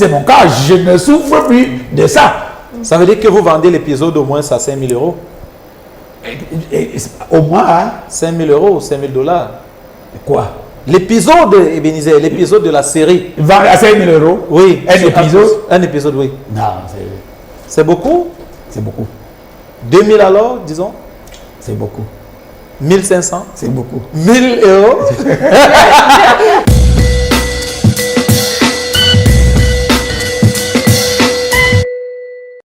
mon cas. Je ne souffre plus de ça. Ça veut dire que vous vendez l'épisode au moins à 5 000 euros. Au moins, hein? 5 000 euros ou 5 000 dollars. Quoi? L'épisode, Ebenezer, l'épisode de la série. Vendre à 5 000 euros? Oui. Un épisode? Un épisode, oui. Non, C'est beaucoup? c'est beaucoup. 2 000 alors, disons? C'est beaucoup. 1 500? C'est beaucoup. 1 000 euros?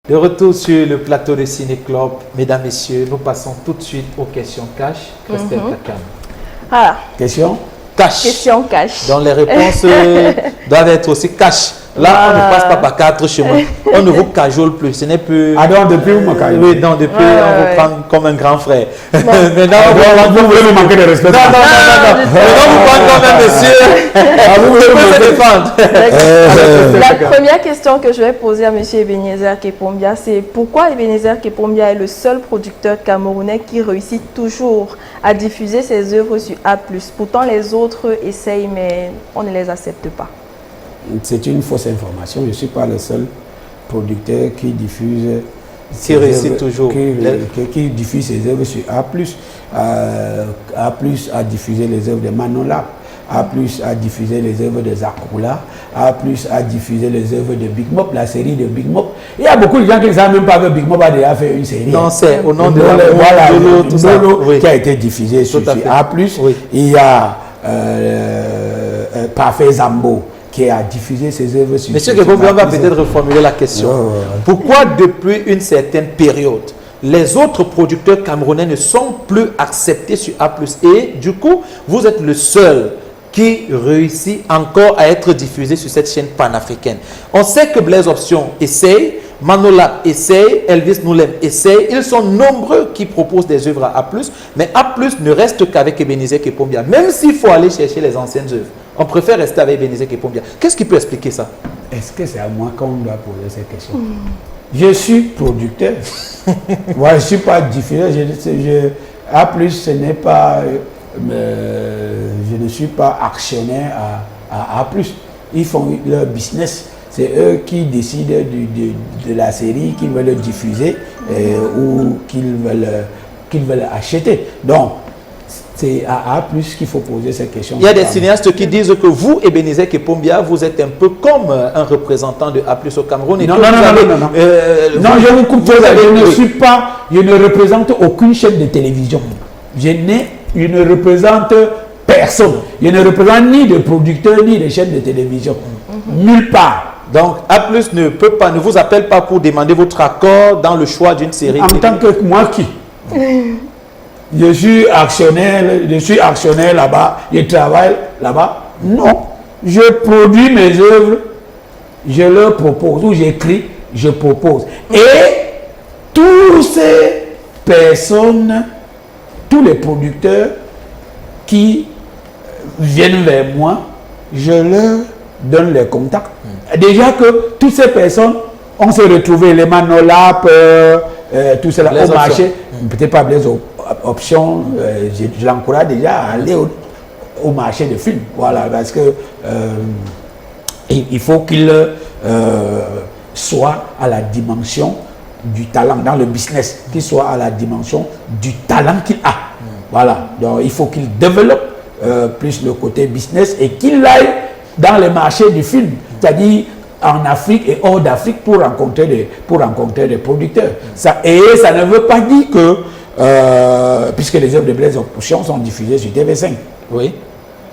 De retour sur le plateau de Ciné Club, mesdames, messieurs, nous passons tout de suite aux questions cash. Christelle Kakam. Voilà. Question? Cash. Question cash. Donc les réponses doivent être aussi cash. Là, on ne passe pas par 4 chemins. On ne vous cajole plus. Ce n'est plus. Ah non, depuis vous me cajolez. Oui, non, depuis on vous prend comme un grand frère. Maintenant, Vous voulez me manquer de respect? non. Maintenant, vous prend comme un monsieur. Vous pouvez se défendre. La première question que je vais poser à M. Ebenezer Kepombia, c'est pourquoi Ebenezer Kepombia est le seul producteur camerounais qui réussit toujours à diffuser ses œuvres sur A+. Pourtant, les autres essayent, mais on ne les accepte pas. C'est une fausse information. Je ne suis pas le seul producteur qui diffuse. Qui réussit toujours. Qui diffuse ses œuvres sur A+. A+ a diffusé les œuvres de Manon Lap. A+ a diffusé les œuvres de Zakula. A+ a diffusé les œuvres de Big Mop, la série de Big Mop. Il y a beaucoup de gens qui ne savent même pas que Big Mop a déjà fait une série. Non, c'est au nom de Ndolo, tout ça. Oui. Qui a été diffusé sur A+. Oui. Il y a Parfait Zambo qui a diffusé ses œuvres sur Monsieur Kepombia, on va peut-être reformuler la question. Pourquoi depuis une certaine période, les autres producteurs camerounais ne sont plus acceptés sur A+, et du coup, vous êtes le seul qui réussit encore à être diffusé sur cette chaîne panafricaine? On sait que Blaise Option essaye, Manola essaye, Elvis Noulem essaye. Ils sont nombreux qui proposent des œuvres à A+, mais A+, ne reste qu'avec Ebenezer Kepombia. Même s'il faut aller chercher les anciennes œuvres, on préfère rester avec Ebenezer Kepombia. Qu'est-ce qui peut expliquer ça? Est-ce que c'est à moi qu'on doit poser cette question? Je suis producteur. Moi, je ne suis pas diffuseur. A+, ce n'est pas... je ne suis pas actionnaire à A+. Ils font leur business. C'est eux qui décident de la série qu'ils veulent diffuser ou qu'ils veulent acheter. Donc, c'est à A+ qu'il faut poser cette question. Il y a des cinéastes qui disent que vous, Ebenezer Kepombia, vous êtes un peu comme un représentant de A+ au Cameroun. Et non, je vous coupe. Je ne représente aucune chaîne de télévision. Je ne représente personne. Je ne représente ni de producteurs ni de chaînes de télévision. Nulle part. Donc, A+ ne vous appelle pas pour demander votre accord dans le choix d'une série. En tant que moi qui je suis actionnaire là-bas, je travaille là-bas. Non, je produis mes œuvres, je leur propose, ou j'écris, je propose. Et toutes ces personnes, tous les producteurs qui viennent vers moi, je leur donne les contacts. Déjà que toutes ces personnes, on s'est retrouvés, les Manolap, tout cela au marché, peut-être pas les options, je l'encourage déjà à aller au marché de films. Voilà, parce que il faut qu'il soit à la dimension du talent dans le business, qu'il soit à la dimension du talent qu'il a. Voilà, donc il faut qu'il développe plus le côté business et qu'il aille dans les marchés du film, c'est-à-dire en Afrique et hors d'Afrique pour rencontrer des producteurs. Et ça ne veut pas dire que, puisque les œuvres de Blaise Option sont diffusées sur TV5. Oui.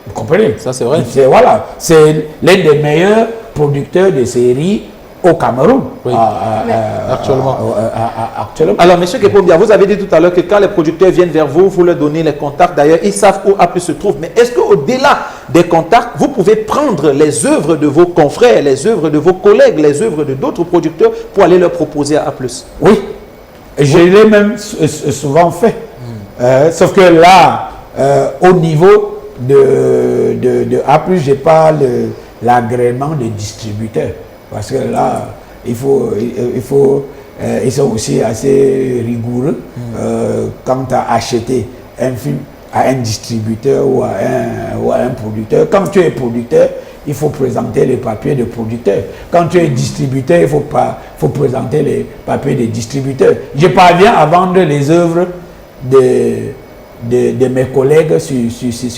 Vous comprenez? Ça, c'est vrai. Voilà, c'est l'un des meilleurs producteurs de séries au Cameroun, oui. Actuellement. Actuellement. Alors, M. Kepombia, vous avez dit tout à l'heure que quand les producteurs viennent vers vous, vous leur donnez les contacts. D'ailleurs, ils savent où A+ se trouve. Mais est-ce qu'au-delà des contacts, vous pouvez prendre les œuvres de vos confrères, les œuvres de vos collègues, les œuvres de d'autres producteurs pour aller leur proposer à A+? Oui. Je l'ai même souvent fait. Sauf que là, au niveau de A+, je n'ai pas l'agrément de distributeur. Parce que là, ils sont aussi assez rigoureux quant à acheter un film à un distributeur ou à un producteur. Quand tu es producteur, il faut présenter les papiers de producteur. Quand tu es distributeur, il faut présenter les papiers de distributeur. Je parviens à vendre les œuvres de mes collègues sur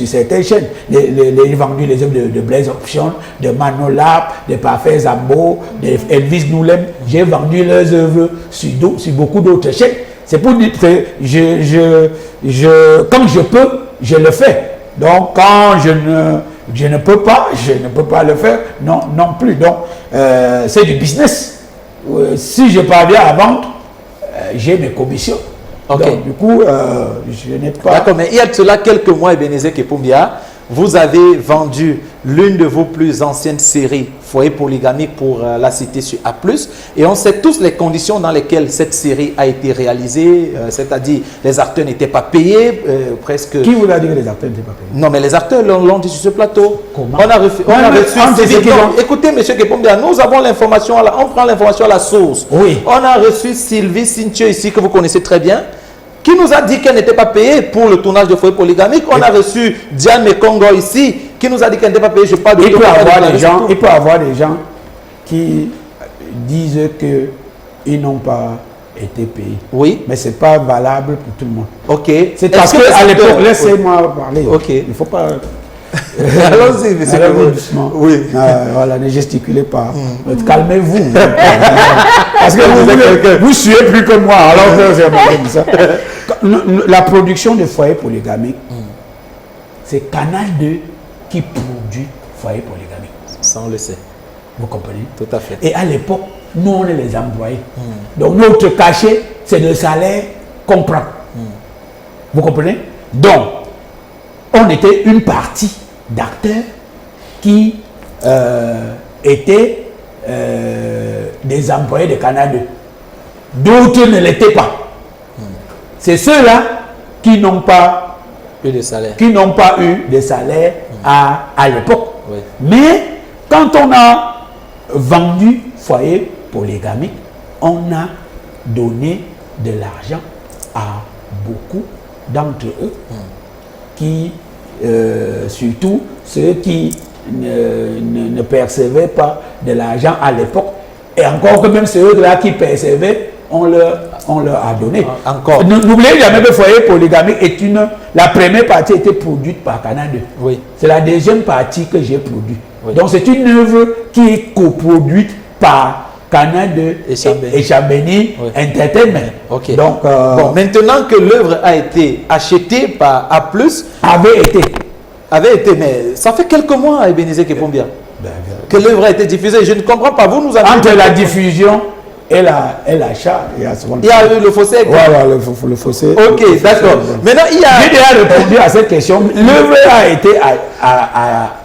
certaines chaînes. J'ai vendu les œuvres de Blaise Option, de Manolap, de Parfait Zambo, de Elvis Noulem. J'ai vendu leurs œuvres sur beaucoup d'autres chaînes. C'est pour dire que quand je peux, je le fais. Donc quand je ne peux pas le faire non plus. Donc c'est du business. Si je parviens à vendre, j'ai mes commissions. Okay. Donc, du coup, je n'ai pas... D'accord, mais il y a de cela quelques mois, Ebenezer Kepombia, vous avez vendu l'une de vos plus anciennes séries, Foyer polygamique, pour la citer sur A+. Et on sait tous les conditions dans lesquelles cette série a été réalisée, c'est-à-dire les acteurs n'étaient pas payés, presque... Qui vous a dit que les acteurs n'étaient pas payés? Non, mais les acteurs l'ont dit sur ce plateau. Comment? On a reçu... Écoutez, M. Kepombia, nous avons l'information, on prend l'information à la source. Oui. On a reçu Sylvie Cintio ici, que vous connaissez très bien, qui nous a dit qu'elle n'était pas payée pour le tournage de Foyer polygamique. On a reçu Diane Mekongo ici, qui nous a dit qu'elle n'était pas payée. Je parle de il peut y avoir des gens qui disent qu'ils n'ont pas été payés. Oui. Mais ce n'est pas valable pour tout le monde. Ok. C'est parce qu'à l'époque, laissez-moi parler. Ok. Il ne faut pas... Allons-y, monsieur. Doucement. Oui. Voilà, ne gesticulez pas. Calmez-vous. Parce que vous suivez plus que moi. Alors que ça. La production de Foyer polygamique, c'est Canal 2 qui produit Foyer polygamique. Ça, on le sait. Vous comprenez? Tout à fait. Et à l'époque, nous, on est les employés. Donc, notre cachet, c'est le salaire qu'on prend. Vous comprenez? Donc, on était une partie d'acteurs qui étaient des employés de Canal 2. D'autres ne l'étaient pas. C'est ceux-là qui n'ont pas eu de salaire. À l'époque. Oui. Mais quand on a vendu foyer polygamique, on a donné de l'argent à beaucoup d'entre eux qui, surtout ceux qui ne percevaient pas de l'argent à l'époque, et encore que même ceux-là qui percevaient, on leur a donné. Encore. N'oubliez jamais que le foyer polygamique est la première partie était produite par Canal 2. Oui. C'est la deuxième partie que j'ai produite. Oui. Donc c'est une œuvre qui est coproduite par Canal 2 et Chambéry Entertainment. Ok. Donc, bon, maintenant que l'œuvre a été achetée par A+, avait été, mais ça fait quelques mois, Ebenezer Kepombia, que l'œuvre a été diffusée. Je ne comprends pas. Vous nous avez entre la diffusion et l'achat, il y a eu le fossé. Voilà, le fossé. Ok, d'accord. Maintenant, j'ai déjà répondu à cette question. L'œuvre a été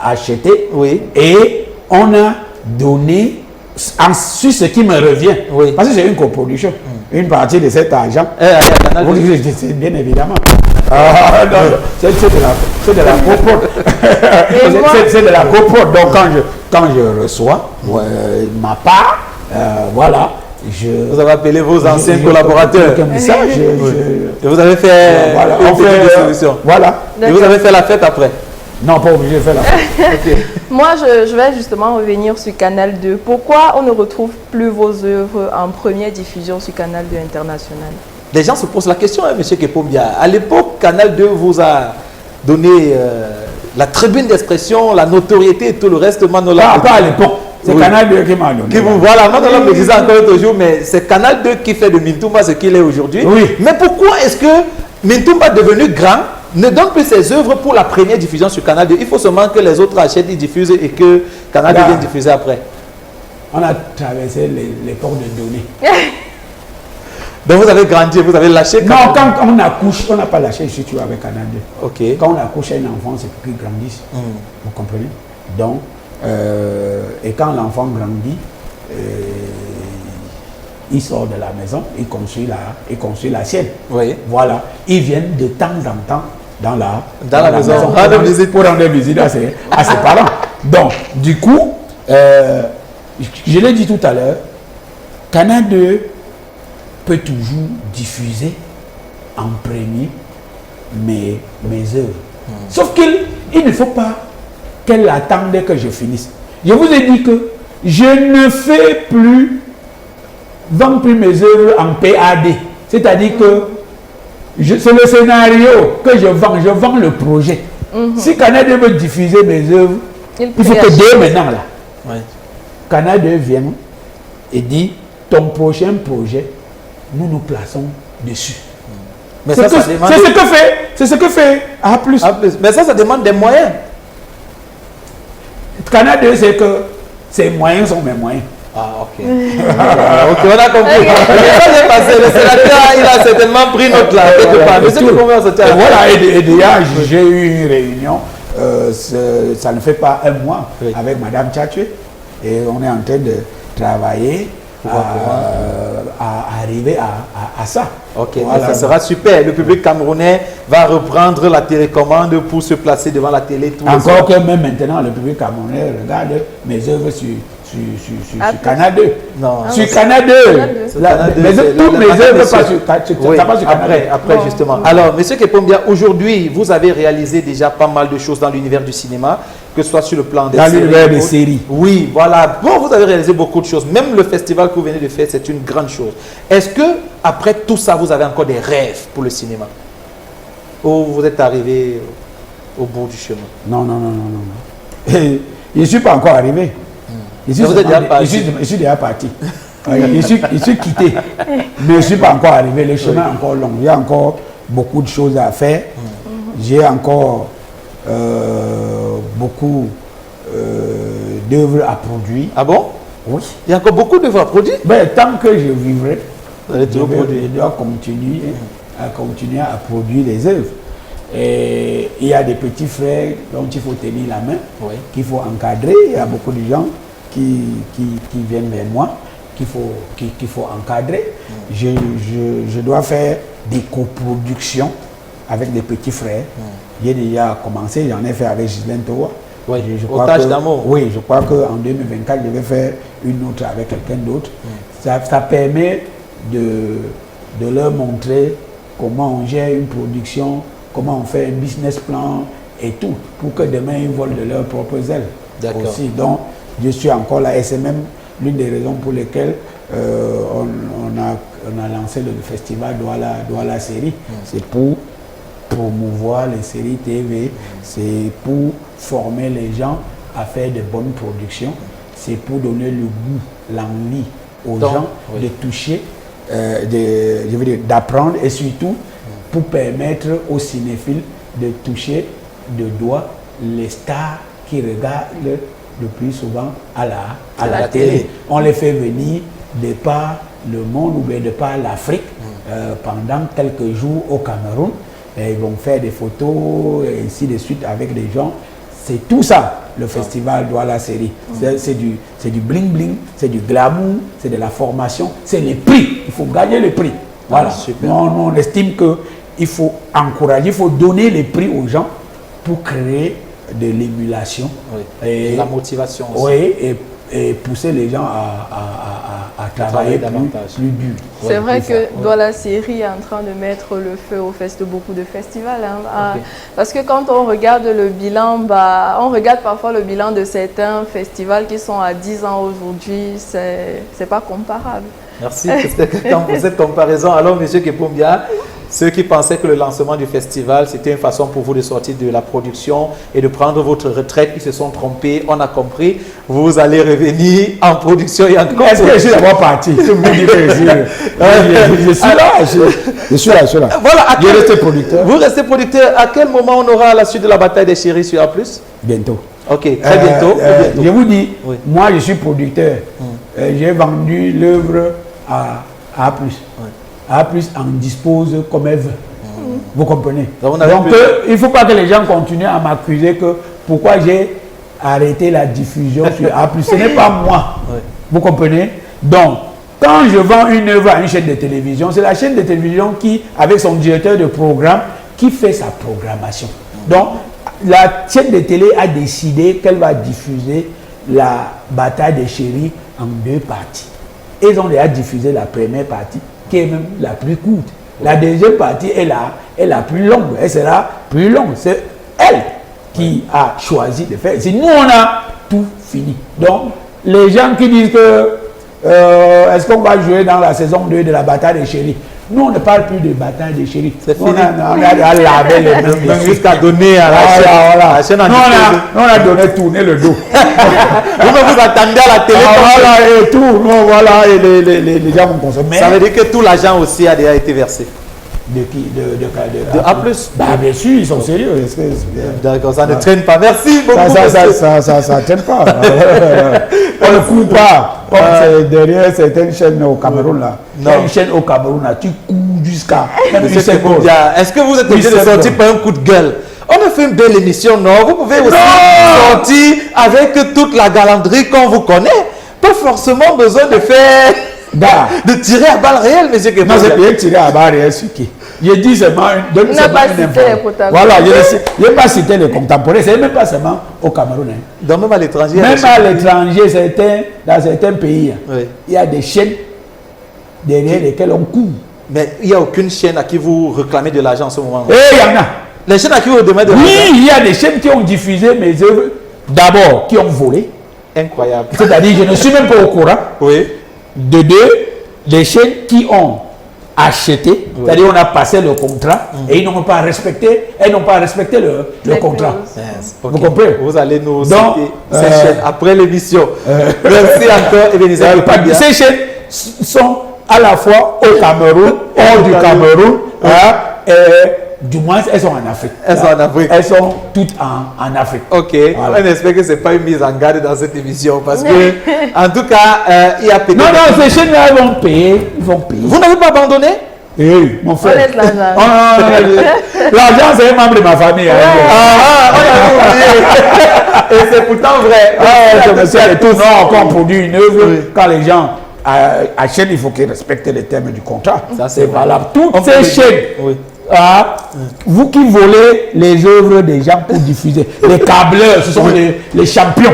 achetée et on a donné sur ce qui me revient. Parce que c'est une coproduction. Une partie de cet argent, c'est bien évidemment. C'est de la coprod. C'est de la coprod. Donc quand je reçois ma part, voilà. Vous avez appelé vos anciens collaborateurs. Et vous avez fait une solution. Voilà. Et vous avez fait la fête après? Non, pas obligé de faire la fête. Moi, je vais justement revenir sur Canal 2. Pourquoi on ne retrouve plus vos œuvres en première diffusion sur Canal 2 International? Les gens se posent la question, hein, M. Kepombia. À l'époque, Canal 2 vous a donné la tribune d'expression, la notoriété et tout le reste. Pas à l'époque. C'est Canal 2 qui m'a donné. Voilà, Manola me disait encore l'autre jour, mais c'est Canal 2 qui fait de Mintumba ce qu'il est aujourd'hui. Oui. Mais pourquoi est-ce que Mintumba, devenu grand, ne donne plus ses œuvres pour la première diffusion sur Canal 2? Il faut seulement que les autres achètent, ils diffusent et que Canal 2 vienne diffuser après. On a traversé l'époque de données. Donc vous avez grandi, vous avez lâché. Non, quand on accouche, on n'a pas lâché surtout avec Canal 2. Ok. Quand on accouche un enfant, c'est pour qu'il grandisse. Vous comprenez? Donc, et quand l'enfant grandit, il sort de la maison, il construit la sienne. Oui. Voilà. Ils viennent de temps en temps dans la maison pour rendre visite à ses parents. Donc, du coup, je l'ai dit tout à l'heure, Canal 2 peut toujours diffuser en premier mes œuvres. Sauf qu'il ne faut pas qu'elle attende que je finisse. Je vous ai dit que je ne fais plus, vends plus mes œuvres en PAD. C'est-à-dire que c'est le scénario que je vends le projet. Si Canal 2 veut diffuser mes œuvres, il faut que dès maintenant, là, Canal 2 vienne et dit, ton prochain projet, nous nous plaçons dessus. Mais c'est ce que fait A+. Mais ça demande des moyens. Canal 2, c'est que ses moyens sont mes moyens. Ah, ok. Ok, on a compris. Le sénateur, il a certainement pris notre là. Voilà, et déjà, j'ai eu une réunion, ça ne fait pas un mois, avec Madame Tchatchoué, et on est en train de travailler à arriver à ça. Ok, voilà. Ça sera super. Le public camerounais va reprendre la télécommande pour se placer devant la télé. Encore que même maintenant, le public camerounais regarde mes œuvres sur Canal 2. Non. Sur Canal 2. Toutes mes œuvres passent sur Canal 2. Après justement. Alors, M. Kepombia, aujourd'hui, vous avez réalisé déjà pas mal de choses dans l'univers du cinéma, que ce soit sur le plan des séries. Dans l'univers des séries. Oui, voilà. Bon, vous avez réalisé beaucoup de choses. Même le festival que vous venez de faire, c'est une grande chose. Est-ce que, après tout ça, vous avez encore des rêves pour le cinéma? Ou vous êtes arrivé au bout du chemin? Non. Je ne suis pas encore arrivé. Je suis déjà parti. Je suis quitté. Mais je ne suis pas encore arrivé. Le chemin est encore long. Il y a encore beaucoup de choses à faire. J'ai encore beaucoup d'œuvres à produire. Ah bon? Oui. Il y a encore beaucoup d'œuvres à produire? Ben, tant que je vivrai, je dois continuer à produire les œuvres. Et il y a des petits frères dont il faut tenir la main, qu'il faut encadrer. Il y a beaucoup de gens qui viennent vers moi qu'il faut encadrer. Je dois faire des coproductions avec des petits frères. J'ai déjà commencé, j'en ai fait avec Ghislaine Towa. Oui, Otage d'amour. Oui, je crois qu'en 2024, je vais faire une autre avec quelqu'un d'autre. Ça permet de leur montrer comment on gère une production, comment on fait un business plan et tout, pour que demain ils volent de leurs propres ailes. Aussi. Donc, je suis encore là et c'est même l'une des raisons pour lesquelles on a lancé le festival Douala Série. C'est pour promouvoir les séries TV, c'est pour former les gens à faire de bonnes productions, c'est pour donner le goût, l'envie aux gens de toucher, je veux dire d'apprendre et surtout pour permettre aux cinéphiles de toucher de doigt les stars qui regardent le plus souvent à la télé. On les fait venir de par le monde ou bien de par l'Afrique pendant quelques jours au Cameroun. Et ils vont faire des photos et ainsi de suite avec des gens. C'est tout ça, le festival Douala Série. C'est du bling bling, c'est du glamour, c'est de la formation, c'est les prix. Il faut gagner le prix. Voilà. On estime qu'il faut encourager, il faut donner les prix aux gens pour créer de l'émulation. Et la motivation aussi. Oui, et pousser les gens à travailler plus dur. C'est vrai que Douala Série est en train de mettre le feu au de beaucoup de festivals. Parce que quand on regarde le bilan, on regarde parfois le bilan de certains festivals qui sont à 10 ans aujourd'hui, c'est pas comparable. Merci pour cette comparaison. Alors, M. Kepombia, ceux qui pensaient que le lancement du festival, c'était une façon pour vous de sortir de la production et de prendre votre retraite, ils se sont trompés, on a compris. Vous allez revenir en production et en compagnie. Est-ce que je suis d'abord parti? Je suis là. Voilà, je reste producteur. Vous restez producteur. À quel moment on aura la suite de la bataille des chéris sur A+? Bientôt. Ok, très bientôt. Je vous dis, moi je suis producteur. J'ai vendu l'œuvre à A+. A+, en dispose comme elle veut. Vous comprenez? Donc il ne faut pas que les gens continuent à m'accuser que pourquoi j'ai arrêté la diffusion sur A+. Ce n'est pas moi. Vous comprenez? Donc, quand je vends une œuvre à une chaîne de télévision, c'est la chaîne de télévision qui, avec son directeur de programme, qui fait sa programmation. Donc, la chaîne de télé a décidé qu'elle va diffuser la bataille des chéris en 2 parties. Ils ont déjà diffusé la première partie, qui est même la plus courte. La deuxième partie est la plus longue. Elle sera plus longue. C'est elle qui a choisi de faire. C'est nous, on a tout fini. Donc, les gens qui disent que est-ce qu'on va jouer dans la saison 2 de la bataille des chéris? Nous, on ne parle plus de bataille des chéris. C'est fini. On a lavé les mains jusqu'à donner à la chaîne. On a donné tourner le dos. Vous attendez à la télé. Voilà, et tout. Non, voilà, et les gens vont consommer. Ça veut dire que tout l'argent aussi a déjà été versé. De qui? De A+. Bien sûr, ils sont sérieux. D'accord, ça ne traîne pas. Merci beaucoup. Ça ne traîne pas. On ne court pas. Comme derrière certaines chaînes au Cameroun là. Il y a une chaîne au Cameroun là, tu cours jusqu'à. Est-ce que vous êtes obligé de sortir par un coup de gueule? On a fait une belle émission, non? Vous pouvez aussi sortir avec toute la galanterie qu'on vous connaît. Pas forcément besoin de faire. De tirer à balles réelles, monsieur Kepombia. Non, c'est bien tirer à balles réelles sur qui? Je dis seulement une information. Voilà, je n'ai pas cité les contemporains, c'est même pas seulement au Cameroun. Donc même à l'étranger. Même à l'étranger, dans certains pays, il y a des chaînes derrière lesquelles on court. Mais il n'y a aucune chaîne à qui vous réclamez de l'argent en ce moment. Eh, il y en a. Les chaînes à qui vous demandez de l'argent? Oui, il y a des chaînes qui ont diffusé mes œuvres, d'abord, qui ont volé. Incroyable. C'est-à-dire, je ne suis même pas au courant. Oui. De deux, les chaînes qui ont acheté, c'est-à-dire on a passé le contrat et ils n'ont pas respecté, le contrat. Vous comprenez? Vous allez nous citer ces chaînes après l'émission. Merci encore. Ces chaînes sont à la fois au Cameroun, hors du Cameroun, du moins elles sont en Afrique. Elles sont en Afrique. Elles sont toutes en Afrique. Ok. Voilà. On espère que ce n'est pas une mise en garde dans cette émission parce que, en tout cas, il y a peut-être. Non, ces chaînes-là, ils vont payer. Vous n'avez pas abandonné? Oui, mon frère. On laisse l'argent. L'argent, c'est un membre de ma famille. Et c'est pourtant vrai. On produit une œuvre quand les gens à chaîne, il faut qu'ils respectent les termes du contrat. Ça, C'est vrai. valable. Toutes On peut ces le dire. chaînes, Oui. vous qui volez les œuvres des gens pour diffuser, les câbleurs, ce sont les champions.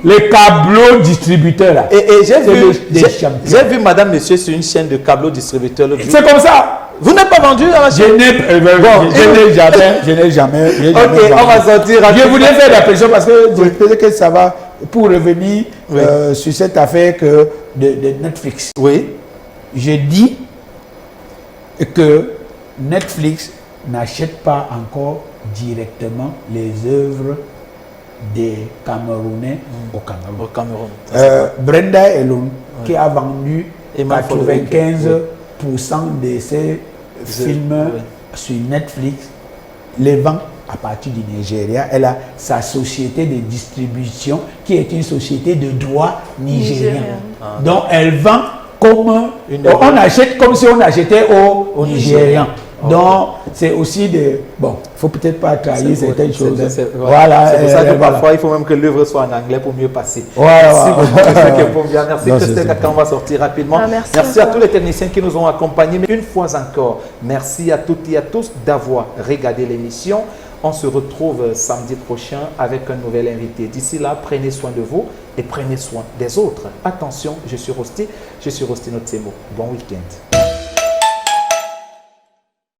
Les câbleaux distributeurs, là. Et j'ai C'est vu, des champions. j'ai vu madame, monsieur sur une chaîne de câbleaux distributeurs. C'est comme ça. Vous n'êtes pas vendu à la Je chaîne? n'ai jamais. Ok, on va sortir. Je voulais faire la pression parce que je pensais que ça va, pour revenir sur cette affaire de Netflix. Oui. Je dis que Netflix n'achète pas encore directement les œuvres des Camerounais au Cameroun. Au Cameroun. Brenda Elon, qui a vendu Emma 95% de ses films sur Netflix, les vend à partir du Nigeria. Elle a sa société de distribution qui est une société de droit nigérien. Donc elle vend comme on achète comme si on achetait au Nigérian. Donc c'est aussi de bon, il faut peut-être pas trahir certaines choses. Voilà, c'est pour ça que parfois il faut même que l'œuvre soit en anglais pour mieux passer. Merci beaucoup. Merci Christelle Kaka, on va sortir rapidement. Merci à tous les techniciens qui nous ont accompagnés. Mais une fois encore, merci à toutes et à tous d'avoir regardé l'émission. On se retrouve samedi prochain avec un nouvel invité. D'ici là, prenez soin de vous et prenez soin des autres. Attention, je suis Rosti Notsemo. Bon week-end.